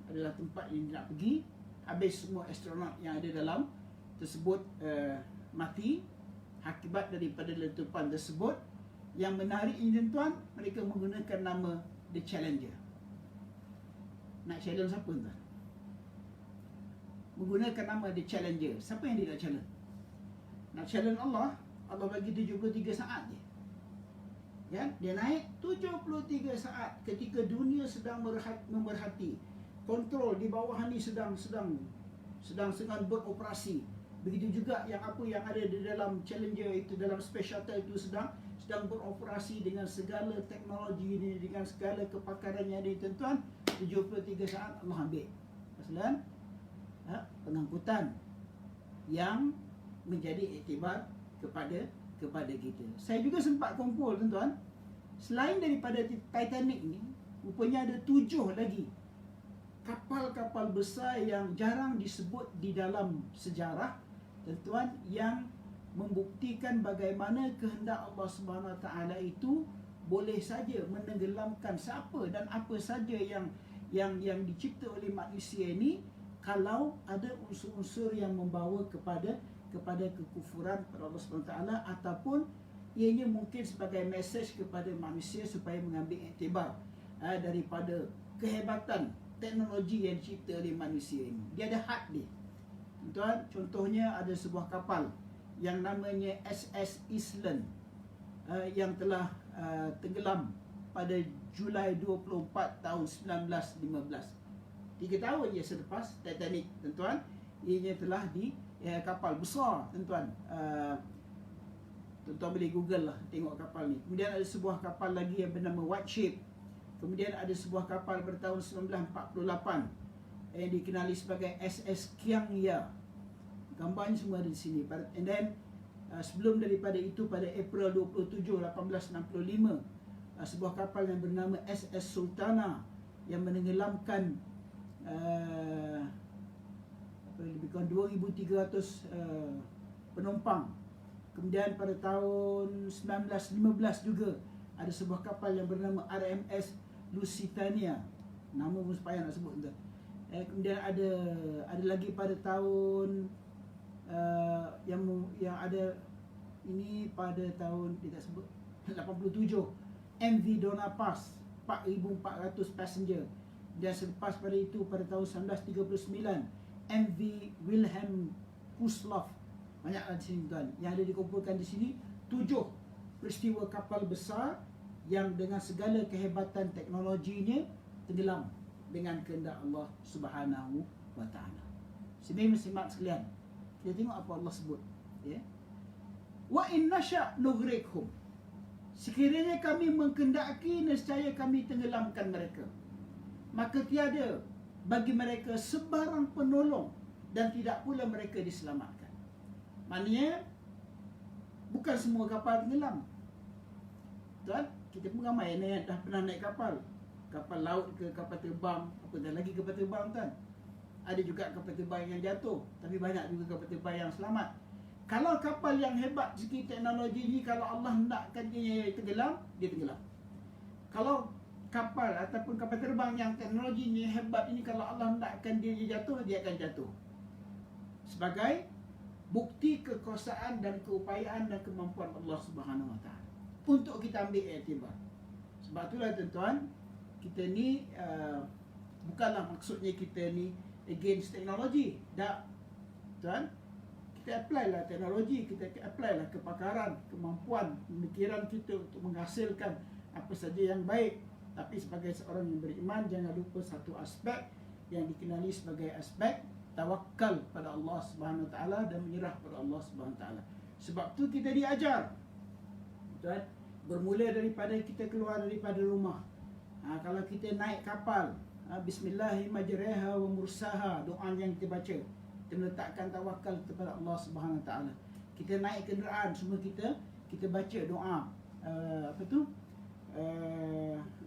adalah tempat yang nak pergi, habis semua astronot yang ada dalam tersebut mati akibat daripada letupan tersebut. Yang menarik ini tuan, mereka menggunakan nama The Challenger. Nak challenge siapa tuan? Menggunakan nama The Challenger. Siapa yang dia nak challenge? Nak challenge Allah, Allah bagi 73 saat je. Ya, dia naik 73 saat ketika dunia sedang memerhati. Kontrol di bawah ni sedang beroperasi. Begitu juga yang apa yang ada di dalam Challenger itu, dalam Space Shuttle itu sedang beroperasi dengan segala teknologi ini, dengan segala kepakarannya ini, tuan-tuan. 73 saat Allah ambil. Masalah pengangkutan yang menjadi iktibar kepada kita. Saya juga sempat kumpul, tuan-tuan, selain daripada Titanic ni, rupanya ada 7 lagi kapal-kapal besar yang jarang disebut di dalam sejarah, tuan-tuan, yang membuktikan bagaimana kehendak Allah Subhanahu Wa Taala itu boleh saja menenggelamkan siapa dan apa saja yang dicipta oleh manusia ini, kalau ada unsur-unsur yang membawa kepada kekufuran kepada Allah Subhanahu Wa Taala, ataupun ianya mungkin sebagai mesej kepada manusia supaya mengambil iktibar daripada kehebatan teknologi yang dicipta oleh manusia ini. Dia ada had dia, tuan. Contohnya ada sebuah kapal yang namanya SS Eastland yang telah tenggelam pada Julai 24 tahun 1915. 3 tahun je selepas Titanic, tuan-tuan. Ianya telah kapal besar, tuan-tuan. Tuan-tuan boleh Google lah, tengok kapal ni. Kemudian ada sebuah kapal lagi yang bernama White Ship. Kemudian ada sebuah kapal pada tahun 1948 yang dikenali sebagai SS Kiangya. Gambarnya semua ada di sini. And then sebelum daripada itu, pada April 27, 1865, sebuah kapal yang bernama SS Sultana yang menenggelamkan lebih kurang 2,300 penumpang. Kemudian pada tahun 1915 juga ada sebuah kapal yang bernama RMS Lusitania. Nama pun payah nak sebut, tuan. Kemudian ada lagi pada tahun yang ada ini pada tahun dia tak sebut 87, MV Donna Pass, 4,400 passenger. Dan selepas pada itu, pada tahun 1939, MV Wilhelm Gustloff. Banyaklah di sini, tuan. Yang ada dikumpulkan di sini 7 peristiwa kapal besar yang dengan segala kehebatan teknologinya tenggelam dengan kehendak Allah Subhanahu Wa Taala. Simak sekalian, kita tengok apa Allah sebut, ya. Wa in nasha' nughriqhum. Sekiranya kami mengkehendaki, nescaya kami tenggelamkan mereka. Maka tiada bagi mereka sebarang penolong, dan tidak pula mereka diselamatkan. Maknanya bukan semua kapal tenggelam, tuan. Kita pun ramai yang dah pernah naik kapal laut ke kapal terbang, apa dah lagi kapal terbang, tuan. Ada juga kapal terbang yang jatuh, tapi banyak juga kapal terbang yang selamat. Kalau kapal yang hebat segi teknologi ni, kalau Allah hendakkan dia tenggelam, dia tenggelam. Kalau kapal ataupun kapal terbang yang teknologi ni hebat ini, kalau Allah hendakkan dia jatuh, dia akan jatuh. Sebagai bukti kekuasaan dan keupayaan dan kemampuan Allah Subhanahu Wa Taala untuk kita ambil iktibar. Sebab itulah, tuan-tuan, kita ni bukanlah maksudnya kita ni against teknologi. Tak, tuan. Kita apply lah teknologi, kita apply lah kepakaran, kemampuan, pemikiran kita untuk menghasilkan apa saja yang baik. Tapi sebagai seorang yang beriman, jangan lupa satu aspek yang dikenali sebagai aspek tawakal pada Allah Subhanahu Wa Taala dan menyerah pada Allah Subhanahu Wa Taala. Sebab tu kita diajar, tuan, bermula daripada kita keluar daripada rumah. Kalau kita naik kapal, Bismillahirrahmanirrahim wa mursaha, doa yang kita baca, kita meletakkan tawakal kepada Allah Subhanahu Wa Taala. Kita naik kenderaan, semua kita baca doa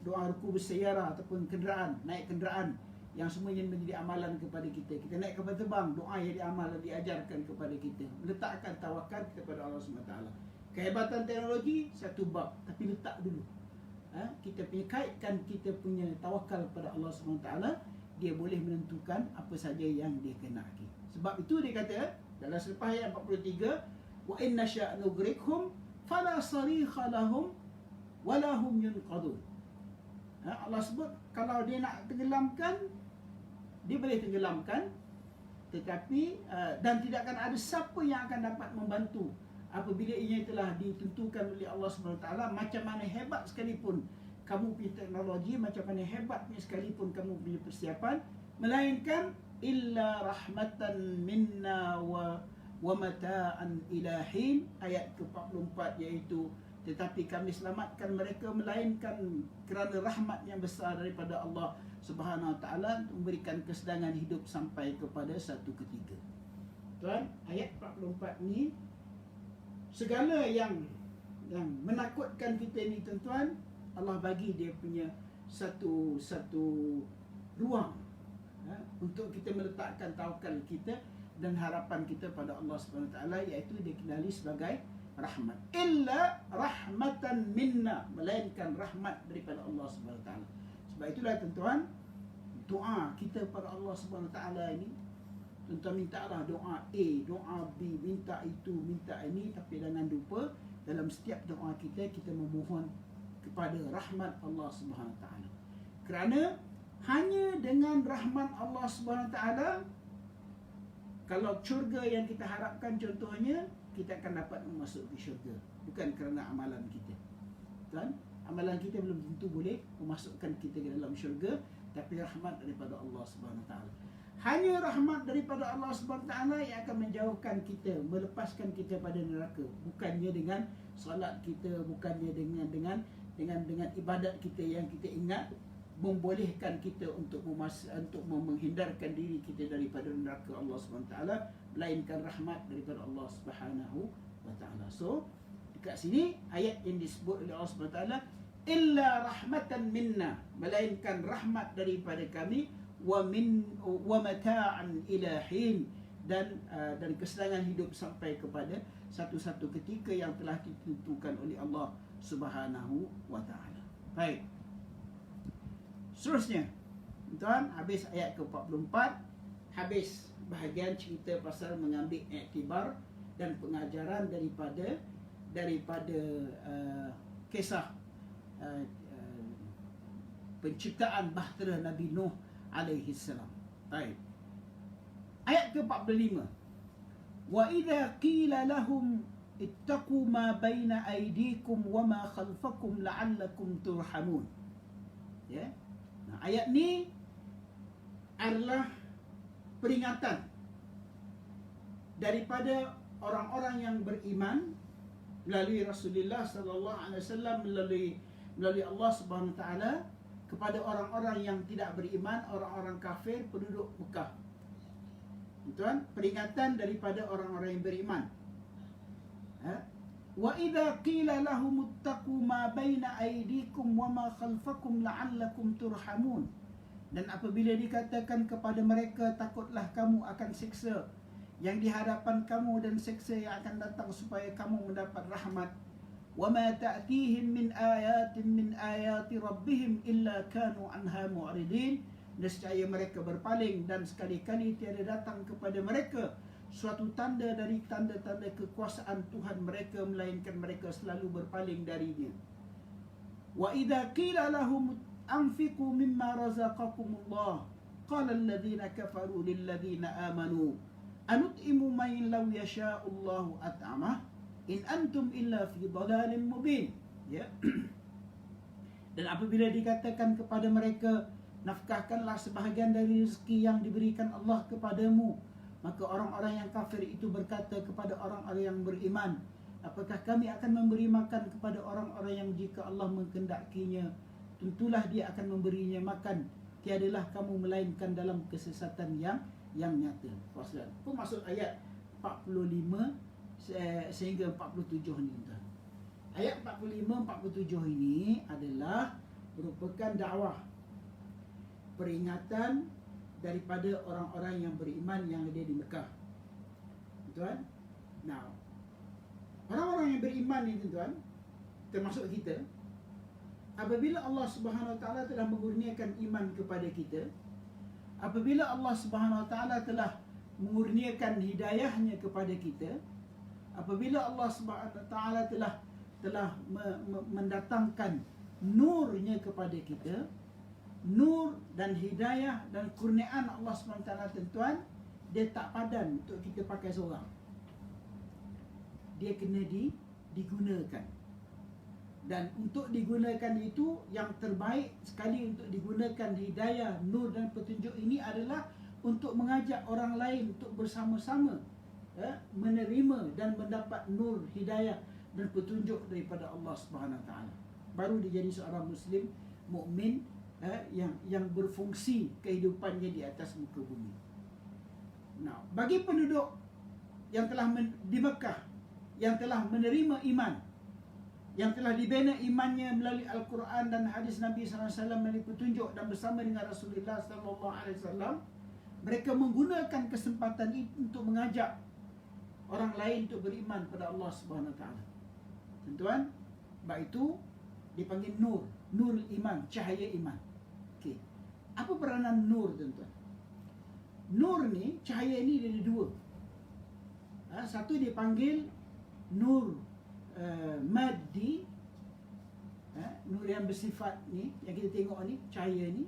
doa ruku bersayarah ataupun kenderaan, naik kenderaan, yang semuanya menjadi amalan kepada kita. Kita naik kapal terbang, doa yang diamal dan diajarkan kepada kita, meletakkan tawakal kepada Allah Subhanahu Wa Taala. Kehebatan teknologi satu bab, tapi letak dulu. Kita punya kaitkan kita punya tawakal pada Allah Subhanahu Wa Taala, dia boleh menentukan apa saja yang dia kenaki. Sebab itu dia kata dalam selepas ayat 43, wa in nasha' nughriqhum fala sarikha lahum wala hum yunqadun. Allah sebut kalau dia nak tenggelamkan, dia boleh tenggelamkan, tetapi dan tidak akan ada siapa yang akan dapat membantu apabila ia telah ditentukan oleh Allah SWT. Macam mana hebat sekalipun kamu punya teknologi, macam mana hebatnya sekalipun kamu punya persiapan, melainkan illa rahmatan minna wa mata'an ilahin, ayat ke-44, iaitu tetapi kami selamatkan mereka melainkan kerana rahmat yang besar daripada Allah Subhanahu Wa Taala untuk memberikan kesedaran hidup sampai kepada satu ketika. Tuan, ayat 44 ni segala yang menakutkan kita ni tuan-tuan, Allah bagi dia punya satu ruang untuk kita meletakkan tawakal kita dan harapan kita pada Allah Subhanahu Wa Taala, iaitu dikenali sebagai rahmat. Illa rahmatan minna, melainkan rahmat daripada Allah Subhanahu Wa Taala. Sebab itulah tuan-tuan, doa kita pada Allah Subhanahu Wa Taala ini, tuan-tuan mintalah doa A, doa B, minta itu, minta ini, tapi jangan lupa dalam setiap doa kita memohon kepada rahmat Allah Subhanahu Wa Taala. Kerana hanya dengan rahmat Allah Subhanahu Wa Taala, kalau syurga yang kita harapkan contohnya, kita akan dapat masuk ke syurga, bukan kerana amalan kita. Kan? Amalan kita belum tentu boleh memasukkan kita ke dalam syurga, tapi rahmat daripada Allah Subhanahu Wa Taala. Hanya rahmat daripada Allah Subhanahu Wa Taala yang akan menjauhkan kita, melepaskan kita pada neraka, bukannya dengan solat kita, bukannya dengan ibadat kita yang kita ingat membolehkan kita untuk menghindarkan diri kita daripada neraka Allah Subhanahu Wa Taala, melainkan rahmat daripada Allah Subhanahu Wa Taala. So dekat sini ayat yang disebut oleh Allah Subhanahu Wa Taala, illa rahmatan minna, melainkan rahmat daripada kami, wa mata'an ilahin, dan kesenangan hidup sampai kepada satu-satu ketika yang telah ditentukan oleh Allah Subhanahu Wa Taala. Baik. Seterusnya, tuan, habis ayat ke-44, habis bahagian cerita pasal mengambil iktibar dan pengajaran daripada kisah penciptaan bahtera Nabi Nuh alaihi salam. Baik. Ayat ke-45. Wa idza qila lahum ittaqu ma baina aydikum wa ma khalfakum la'allakum turhamun. Ya. Nah, ayat ni adalah peringatan daripada orang-orang yang beriman melalui Rasulullah sallallahu alaihi wasallam, melalui Allah Subhanahu Wa Taala, kepada orang-orang yang tidak beriman, orang-orang kafir penduduk Mekah. Tuan, peringatan daripada orang-orang yang beriman. Wa idza qila lahum ittaqu ma baina aydikum wa ma khalfakum la'allakum turhamun. Dan apabila dikatakan kepada mereka, takutlah kamu akan siksa yang di hadapan kamu dan siksa yang akan datang supaya kamu mendapat rahmat. Wa ma ta'tihim min ayatin min ayati rabbihim illa kanu anha mu'ridin. Nescaya mereka berpaling dan sekali-kali tiada datang kepada mereka suatu tanda dari tanda-tanda kekuasaan Tuhan mereka, melainkan mereka selalu berpaling darinya. Wa idza qila lahum anfiqu mimma razaqakumullah qala alladhina kafaru lil ladzina amanu anut'imu man law yasha'ullahu at'amah in antum illa fi dhalalin mubin. Ya. Dan apabila dikatakan kepada mereka, nafkahkanlah sebahagian dari rezeki yang diberikan Allah kepadamu, maka orang-orang yang kafir itu berkata kepada orang-orang yang beriman, apakah kami akan memberi makan kepada orang-orang yang jika Allah mengkendakinya, tentulah dia akan memberinya makan, tiadalah kamu melainkan dalam kesesatan yang nyata. Fasal. Apa maksud ayat 45 sehingga 47 ni, tuan? Ayat 45-47 ini adalah merupakan dakwah, peringatan daripada orang-orang yang beriman yang ada di Mekah. Tuan, now orang-orang yang beriman ni, tuan, termasuk kita, apabila Allah Subhanahu Wa Taala telah mengurniakan iman kepada kita, apabila Allah Subhanahu Wa Taala telah mengurniakan hidayahnya kepada kita, apabila Allah Subhanahu Wa Taala telah telah mendatangkan nurnya kepada kita, nur dan hidayah dan kurniaan Allah SWT, tuan-tuan, dia tak padan untuk kita pakai seorang. Dia kena digunakan. Dan untuk digunakan itu, yang terbaik sekali untuk digunakan hidayah, nur dan petunjuk ini adalah untuk mengajak orang lain untuk bersama-sama menerima dan mendapat nur, hidayah dan petunjuk daripada Allah Subhanahu Wa Taala. Baru dia jadi seorang Muslim mukmin yang berfungsi kehidupannya di atas muka bumi. Nah, bagi penduduk yang telah di Mekah, yang telah menerima iman, yang telah dibina imannya melalui Al-Quran dan hadis Nabi SAW, melalui petunjuk dan bersama dengan Rasulullah SAW, mereka menggunakan kesempatan itu untuk mengajak orang lain untuk beriman pada Allah Subhanahu Wa Taala. Tuan-tuan, sebab itu dipanggil nur, nur iman, cahaya iman. Okey. Apa peranan nur, tuan-tuan? Nur ni, cahaya ni ada dua. Satu dipanggil nur maddi, nur yang bersifat ni, yang kita tengok ni, cahaya ni.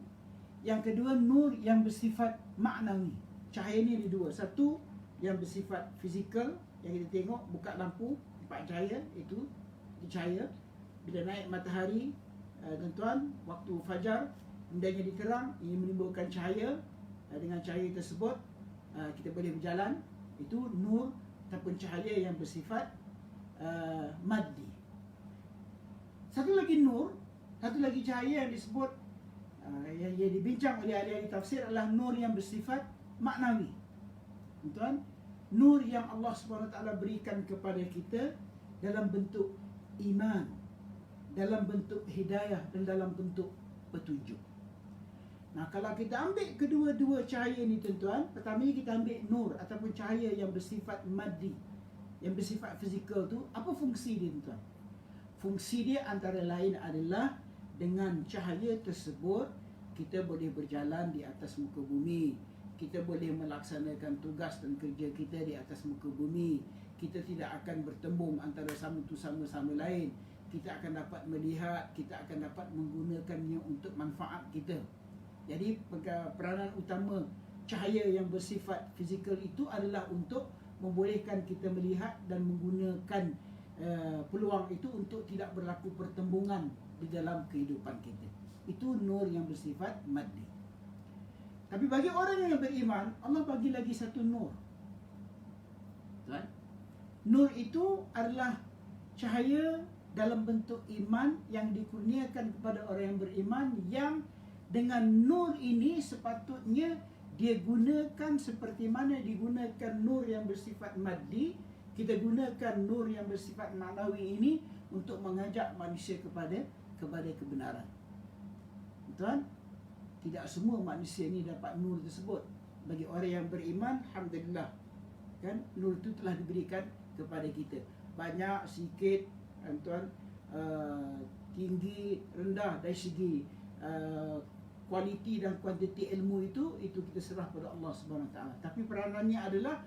Yang kedua, nur yang bersifat maknawi. Cahaya ni ada dua. Satu yang bersifat fizikal, yang kita tengok, buka lampu, nampak cahaya, itu cahaya. Bila naik matahari, tuan-tuan, waktu fajar, hendaknya diterang, ini menimbulkan cahaya. Dengan cahaya tersebut, kita boleh berjalan. Itu nur ataupun cahaya yang bersifat maddi. Satu lagi nur, satu lagi cahaya yang disebut, yang dibincang oleh ahli-ahli tafsir adalah nur yang bersifat maknawi. Tuan, nur yang Allah SWT berikan kepada kita dalam bentuk iman, dalam bentuk hidayah dan dalam bentuk petunjuk. Nah, kalau kita ambil kedua-dua cahaya ni, tuan-tuan, pertama kita ambil nur ataupun cahaya yang bersifat maddi, yang bersifat fizikal tu, apa fungsi dia, tuan-tuan? Fungsi dia antara lain adalah dengan cahaya tersebut kita boleh berjalan di atas muka bumi, kita boleh melaksanakan tugas dan kerja kita di atas muka bumi. Kita tidak akan bertembung antara satu sama lain. Kita akan dapat melihat, kita akan dapat menggunakannya untuk manfaat kita. Jadi peranan utama cahaya yang bersifat fizikal itu adalah untuk membolehkan kita melihat dan menggunakan peluang itu untuk tidak berlaku pertembungan di dalam kehidupan kita. Itu nur yang bersifat maddi. Tapi bagi orang yang beriman, Allah bagi lagi satu nur. Tuan, nur itu adalah cahaya dalam bentuk iman yang dikurniakan kepada orang yang beriman, yang dengan nur ini sepatutnya dia gunakan seperti mana digunakan nur yang bersifat maddi. Kita gunakan nur yang bersifat maknawi ini untuk mengajak manusia kepada kebenaran. Tuan, tidak semua manusia ini dapat nur tersebut. Bagi orang yang beriman, alhamdulillah, kan, nur itu telah diberikan kepada kita. Banyak, sikit, tuan, tinggi, rendah dari segi kualiti dan kuantiti ilmu itu kita serah pada Allah Subhanahu Wa Taala. Tapi peranannya adalah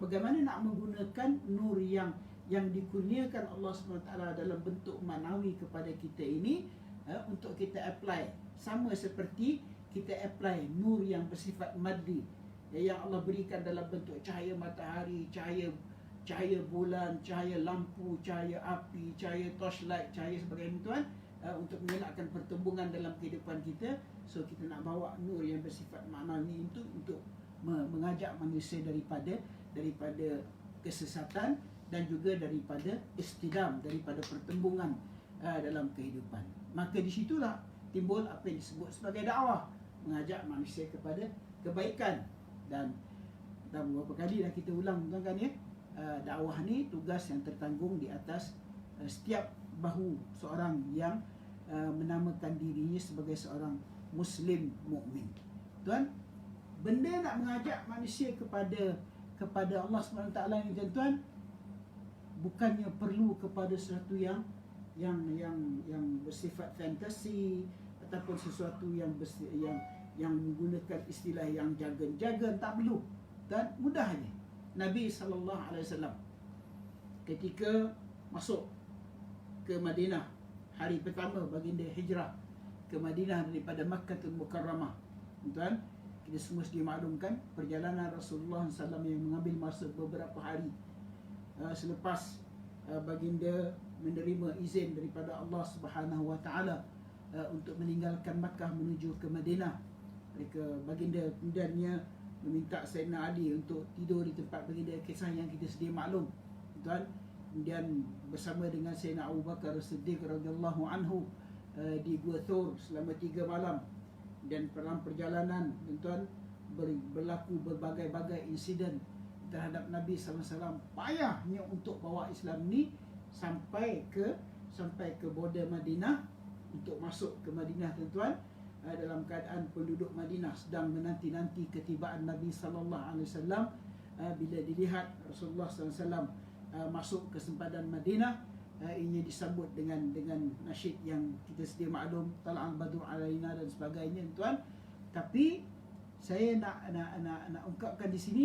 bagaimana nak menggunakan nur yang dikurniakan Allah Subhanahu Wa Taala dalam bentuk manawi kepada kita ini, untuk kita apply, sama seperti kita apply nur yang bersifat maddi yang Allah berikan dalam bentuk cahaya matahari, cahaya bulan, cahaya lampu, cahaya api, cahaya torchlight, cahaya sebagainya, tuan, untuk mengelakkan pertembungan dalam kehidupan kita. So kita nak bawa nur yang bersifat maknawi itu untuk mengajak manusia daripada kesesatan dan juga daripada istidam, daripada pertembungan dalam kehidupan. Maka di situlah timbul apa yang disebut sebagai dakwah, mengajak manusia kepada kebaikan. Dan beberapa kali dah kita ulang, tuan-tuan, ya, dakwah ni tugas yang tertanggung di atas setiap bahu seorang yang menamakan dirinya sebagai seorang Muslim mukmin. Tuan, benda nak mengajak manusia kepada Allah SWT ni, tuan-tuan, bukannya perlu kepada sesuatu yang bersifat fantasi ataupun sesuatu yang menggunakan istilah yang jargon-jargon, tak perlu. Dan mudahnya Nabi SAW ketika masuk ke Madinah. Hari pertama baginda hijrah ke Madinah daripada Makkatul Mukarramah. Tuan, kita semua sedia maklumkan perjalanan Rasulullah SAW yang mengambil masa beberapa hari selepas baginda menerima izin daripada Allah Subhanahu Wa Taala untuk meninggalkan Makkah menuju ke Madinah. Baginda kemudiannya meminta Sayyidina Ali untuk tidur di tempat baginda, kisah yang kita sedia maklum, tuan. Kemudian bersama dengan Sayyidina Abu Bakar As-Siddiq radhiyallahu anhu di Gua Thur selama 3 malam. Dan dalam perjalanan, tuan, berlaku berbagai-bagai insiden terhadap Nabi SAW. Payahnya untuk bawa Islam ni sampai ke border Madinah, untuk masuk ke Madinah, tuan-tuan, dalam keadaan penduduk Madinah sedang menanti-nanti ketibaan Nabi sallallahu alaihi wasallam. Bila dilihat Rasulullah sallallahu alaihi wasallam masuk ke sempadan Madinah, ini disambut dengan nasyid yang kita sedia maklum, tala'al badru alaina dan sebagainya, tuan. Tapi saya nak ungkapkan di sini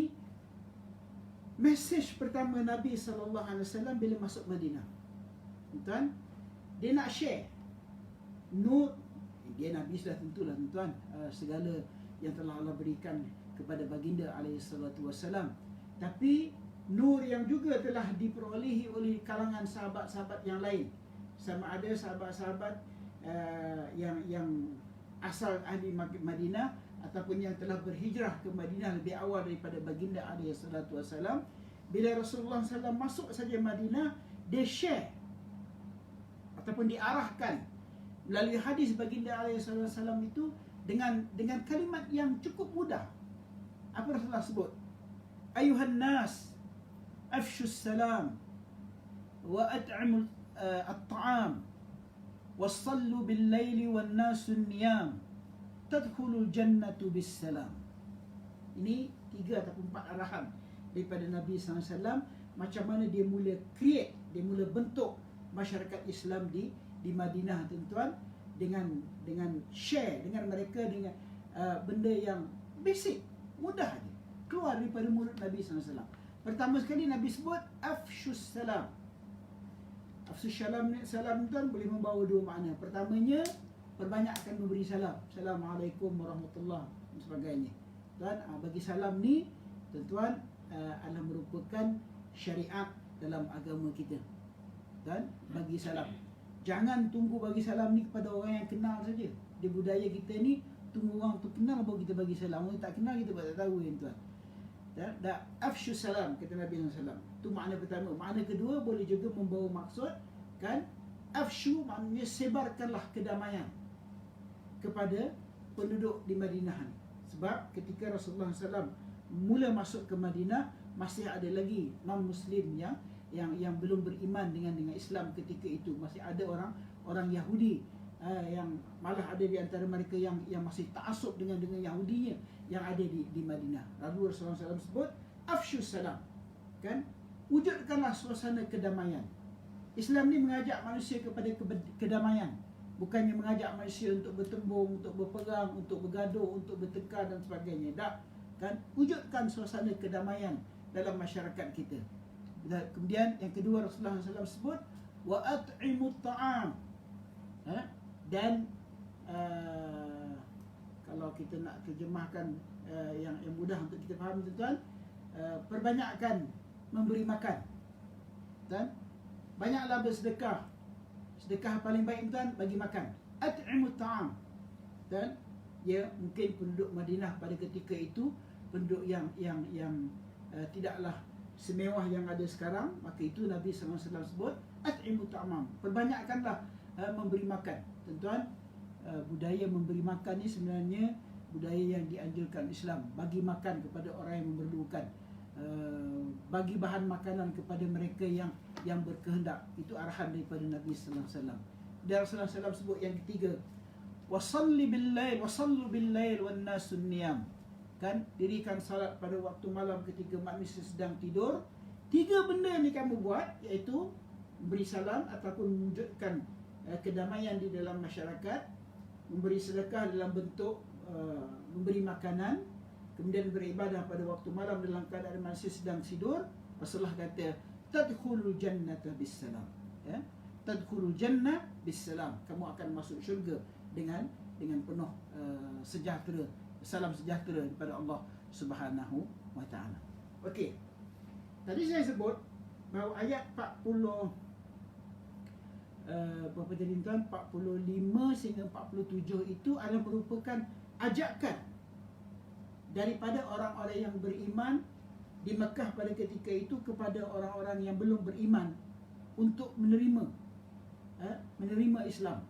mesej pertama Nabi sallallahu alaihi wasallam bila masuk Madinah, tuan. Dia nak share nur. Dia Nabi sudah tentulah, tuan, segala yang telah Allah berikan kepada baginda alaihi salatu wasallam. Tapi nur yang juga telah diperolehi oleh kalangan sahabat-sahabat yang lain, sama ada sahabat-sahabat yang asal ahli Madinah ataupun yang telah berhijrah ke Madinah lebih awal daripada baginda alaihi salatu wasallam. Bila Rasulullah SAW masuk saja Madinah, dia share ataupun diarahkan melalui hadis baginda alaihi salatu wasallam itu dengan kalimat yang cukup mudah. Apa Rasulullah sebut? Ayuhan nas, afshus salam wa at'imu at-ta'am wassallu bil-laili wan-nasu niyam tadkhulul jannatu bis-salam. Ini 3 ataupun 4 arahan daripada Nabi SAW, macam mana dia mula create, dia mula bentuk masyarakat Islam di Madinah, tuan-tuan, dengan share dengan mereka dengan benda yang basic, mudah je keluar daripada mulut Nabi SAW. Pertama sekali Nabi sebut afshus salam. Afshus salam, tuan, boleh membawa 2 makna. Pertamanya, perbanyakkan memberi salam. Assalamualaikum warahmatullahi dan sebagainya, tuan. Bagi salam ni, tuan-tuan, adalah merupakan syariat dalam agama kita, tuan. Bagi salam, jangan tunggu bagi salam ni kepada orang yang kenal saja. Di budaya kita ni, tunggu orang tu kenal baru kita bagi salam. Orang tak kenal kita tak tahu, tuan. Dah afshus salam, kata Nabi SAW. Itu makna pertama. Makna kedua boleh juga membawa maksud, kan, afshu maknanya sebarkanlah kedamaian kepada penduduk di Madinah ni. Sebab ketika Rasulullah SAW mula masuk ke Madinah, masih ada lagi non-Muslim yang belum beriman dengan Islam ketika itu. Masih ada orang Yahudi yang malah ada di antara mereka yang masih ta'assub dengan Yahudinya yang ada di Madinah. Lalu Rasulullah SAW sebut afshus salam, kan, wujudkanlah suasana kedamaian. Islam ni mengajak manusia kepada kedamaian, bukannya mengajak manusia untuk bertembung, untuk berperang, untuk bergaduh, untuk bertengkar dan sebagainya. Tak, kan, wujudkan suasana kedamaian dalam masyarakat kita. Kemudian yang kedua Rasulullah SAW sebut wa at'imut ta'am, dan kalau kita nak terjemahkan yang mudah untuk kita faham, tuan, perbanyakkan memberi makan, tuan. Banyaklah bersedekah. Sedekah paling baik, tuan, bagi makan. At'imut ta'am, dan ya, mungkin penduduk Madinah pada ketika itu penduduk yang tidaklah semewah yang ada sekarang, maka itu Nabi SAW sebut at'imut ta'am, perbanyakkanlah memberi makan, tuan-tuan. Budaya memberi makan ni sebenarnya budaya yang dianjurkan Islam. Bagi makan kepada orang yang memerlukan, bagi bahan makanan kepada mereka yang berkehendak. Itu arahan daripada Nabi sallallahu alaihi wasallam. Dan Rasulullah SAW sebut yang ketiga, wasalli bil-lail, wasallu bil-lail wan nasun niyam, kan, dirikan salat pada waktu malam ketika manusia sedang tidur. 3 benda ni kamu buat, iaitu memberi salam ataupun mewujudkan kedamaian di dalam masyarakat, memberi sedekah dalam bentuk memberi makanan, kemudian beribadah pada waktu malam dalam keadaan manusia sedang tidur. Rasulullah kata tadkhulul jannata bis salam, ya, tadkhulul jannah bisalam. Kamu akan masuk syurga dengan penuh sejahtera, salam sejahtera daripada Allah Subhanahu wa taala. Okey. Tadi saya sebut bahawa ayat 40 berapa tadi tuan, 45 sehingga 47 itu adalah merupakan ajakan daripada orang-orang yang beriman di Mekah pada ketika itu kepada orang-orang yang belum beriman untuk menerima Islam,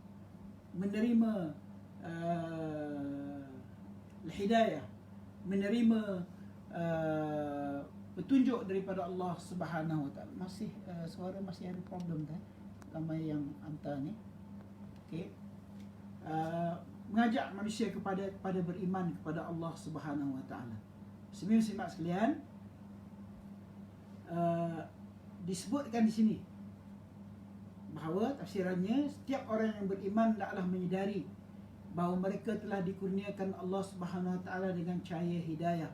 menerima hidayah, menerima petunjuk daripada Allah Subhanahu wa taala. Masih suara masih ada problem kan? Ramai yang hantar ni. Okey. Mengajak manusia kepada beriman kepada Allah Subhanahu wa taala. Simak sekalian, disebutkan di sini bahawa tafsirannya setiap orang yang beriman hendaklah menyedari bahawa mereka telah dikurniakan Allah Subhanahu wa taala dengan cahaya hidayah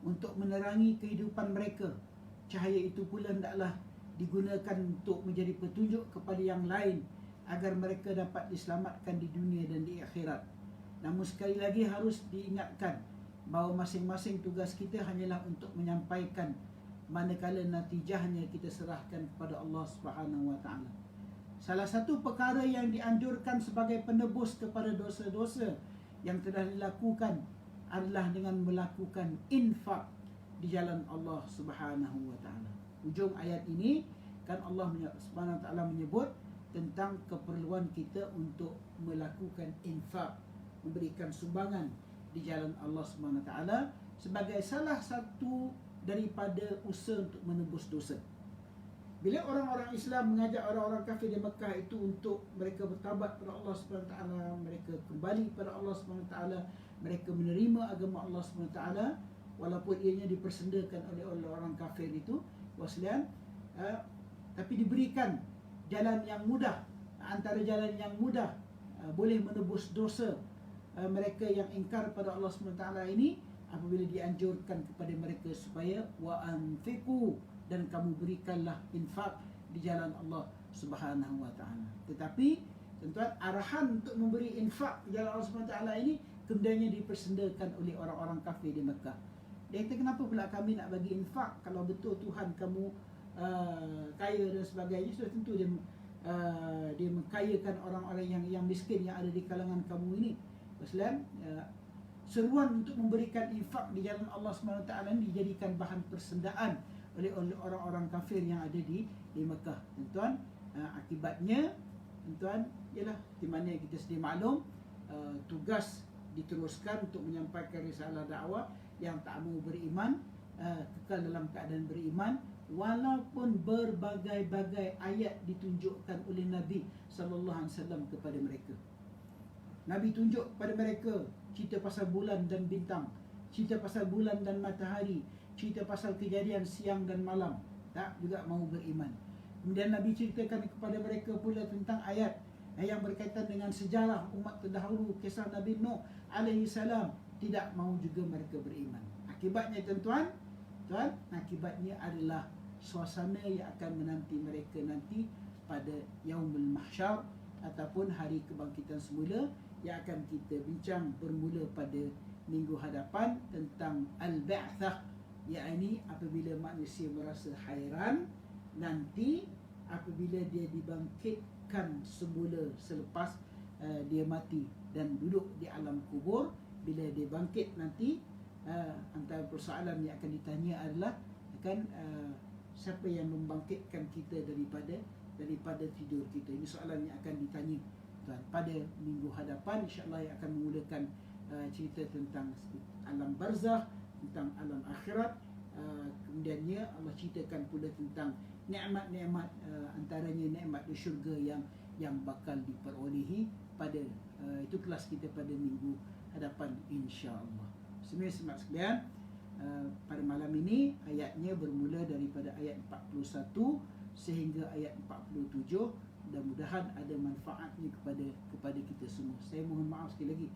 untuk menerangi kehidupan mereka. Cahaya itu pula hendaklah digunakan untuk menjadi petunjuk kepada yang lain agar mereka dapat diselamatkan di dunia dan di akhirat. Namun sekali lagi harus diingatkan bahawa masing-masing tugas kita hanyalah untuk menyampaikan, manakala natijahnya kita serahkan kepada Allah Subhanahu wa taala. Salah satu perkara yang dianjurkan sebagai penebus kepada dosa-dosa yang telah dilakukan adalah dengan melakukan infak di jalan Allah Subhanahu wa taala. Hujung ayat ini kan Allah Subhanahu wa taala menyebut tentang keperluan kita untuk melakukan infak, memberikan sumbangan di jalan Allah Subhanahu wa taala sebagai salah satu daripada usaha untuk menebus dosa. Bila orang-orang Islam mengajak orang-orang kafir di Mekah itu untuk mereka bertaubat kepada Allah Subhanahu wa taala, mereka kembali kepada Allah Subhanahu wa taala, mereka menerima agama Allah Subhanahu wa taala walaupun ianya dipersendakan oleh orang kafir itu, waslian, tapi diberikan jalan yang mudah, antara jalan yang mudah boleh menebus dosa mereka yang ingkar pada Allah Subhanahu wa taala ini apabila dianjurkan kepada mereka supaya wa anfiqu, dan kamu berikanlah infak di jalan Allah Subhanahu wa taala. Tetapi tuan-tuan, arahan untuk memberi infak di jalan Allah Subhanahu wa taala ini kemudiannya dipersendakan oleh orang-orang kafir di Mekah. Dia kata, kenapa pula kami nak bagi infak kalau betul Tuhan kamu kaya dan sebagainya? Sudah tentu dia mengkayakan orang-orang yang miskin yang ada di kalangan kamu ini. Islam, seruan untuk memberikan infak di jalan Allah Subhanahu wa taala ini dijadikan bahan persendaan oleh orang-orang kafir yang ada di Mekah. Tuan-tuan, akibatnya tuan-tuan ialah di mana kita sedia maklum, tugas diteruskan untuk menyampaikan risalah dakwah. Yang tak mau beriman kekal dalam keadaan beriman walaupun berbagai-bagai ayat ditunjukkan oleh Nabi sallallahu alaihi wasallam kepada mereka. Nabi tunjuk kepada mereka cerita pasal bulan dan bintang, cerita pasal bulan dan matahari, cerita pasal kejadian siang dan malam, tak juga mau beriman. Kemudian Nabi ceritakan kepada mereka pula tentang ayat yang berkaitan dengan sejarah umat terdahulu, kisah Nabi Nuh alaihi salam, tidak mau juga mereka beriman. Akibatnya tuan-tuan, akibatnya adalah suasana yang akan menanti mereka nanti pada Yaumul Mahsyar ataupun hari kebangkitan semula yang akan kita bincang bermula pada minggu hadapan tentang Al-Ba'thah, iaitu apabila manusia merasa hairan nanti apabila dia dibangkitkan semula selepas dia mati dan duduk di alam kubur. Bila dia bangkit nanti, antara persoalan yang akan ditanya adalah siapa yang membangkitkan kita daripada tidur kita. Ini soalan yang akan ditanya pada minggu hadapan, insya-Allah, yang akan memulakan cerita tentang alam barzakh, tentang alam akhirat. Kemudiannya Allah ceritakan pula tentang nikmat-nikmat, antaranya nikmat di syurga yang bakal diperolehi pada itu kelas kita pada minggu hadapan, insya-Allah. Semua sekalian, pada malam ini ayatnya bermula daripada ayat 41 sehingga ayat 47. Mudah-mudahan ada manfaatnya kepada kita semua. Saya mohon maaf sekali lagi,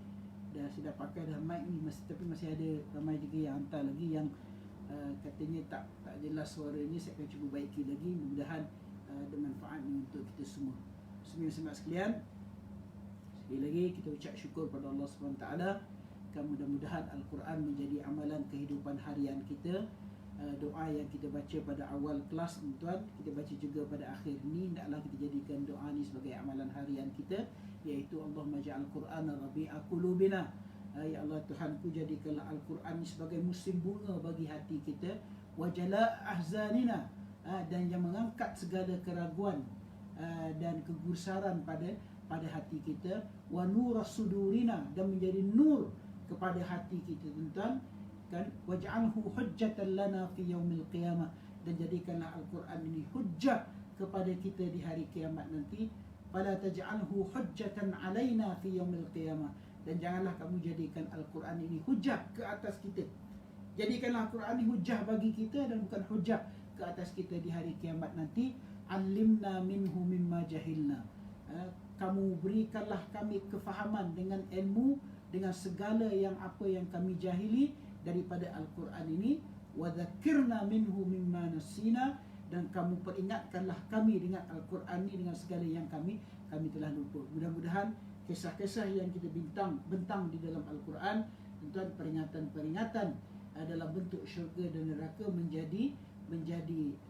saya dah pakai dah mic ni, tapi masih ada ramai juga yang hantar lagi yang katanya tak jelas suaranya. Saya akan cuba baiki lagi, mudah-mudahan ada manfaatnya untuk kita semua. Muslimin sekalian, sekali lagi kita ucap syukur pada Allah Subhanahu taala. Mudah-mudahan Al-Quran menjadi amalan kehidupan harian kita. Doa yang kita baca pada awal kelas, tuan, kita baca juga pada akhir ni, hendaklah kita jadikan doa ni sebagai amalan harian kita, iaitu Allahumma ja'al Qur'ana rabi'a qulubina. Ya Allah, Tuhanku, jadikanlah Al-Quran ni sebagai musim bunga bagi hati kita, wa jala' ahzanina, dan yang mengangkat segala keraguan dan kegusaran pada hati kita, wa nuras sudurina, dan menjadi nur kepada hati kita, tuan, kan, waj'alhu hujjatan lana fi yaumil qiyamah, dan jadikanlah Al-Quran ini hujjah kepada kita di hari kiamat nanti. Fala taj'alhu hujjatan alaina fi yaumil qiyamah, dan janganlah kamu jadikan Al-Quran ini hujjah ke atas kita. Jadikanlah Al-Quran ini hujjah bagi kita dan bukan hujjah ke atas kita di hari kiamat nanti. Alimna minhu mimma jahilna, kamu berikanlah kami kefahaman dengan ilmu, dengan segala yang apa yang kami jahili daripada Al-Quran ini. Wa dzakirna minhu mimma nasina, dan kamu peringatkanlah kami dengan Al-Quran ini dengan segala yang kami telah lupa. Mudah-mudahan kisah-kisah yang kita bentang di dalam Al-Quran, tuan, peringatan-peringatan dalam bentuk syurga dan neraka menjadi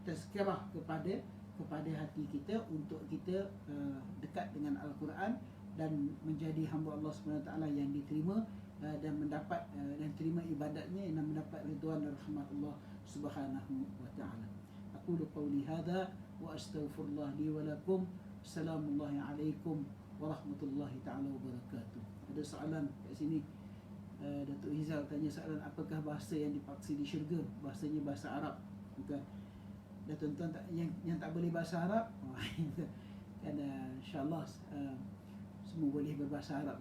tazkirah kepada hati kita untuk kita dekat dengan Al-Quran dan menjadi hamba Allah SWT yang diterima dan mendapat dan terima ibadatnya dan mendapat ridwan dan rahmat Allah Subhanahu wa taala. Aqulu qawli hadha wa astaghfirullah li wa lakum. Assalamualaikum warahmatullahi taala wabarakatuh. Ada soalan kat sini. Datuk Hizal tanya soalan, apakah bahasa yang dipaksa di syurga? Bahasanya bahasa Arab, bukan? Dan tuan-tuan yang tak boleh bahasa Arab, kan, insya-Allah semua boleh berbahasa Arab.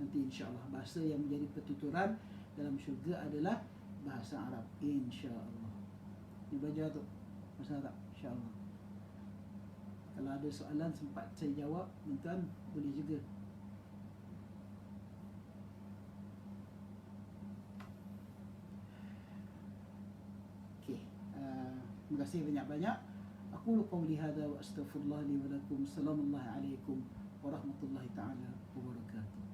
Nanti insya-Allah bahasa yang menjadi pertuturan dalam syurga adalah bahasa Arab, insya-Allah. Ini belajar tu bahasa Arab, insya-Allah. Kalau ada soalan sempat saya jawab, tuan-tuan boleh juga. Okey, terima kasih banyak-banyak. Aku qauli hadza wa astaghfirullah li wa lakum. Assalamualaikum warahmatullahi taala wabarakatuh.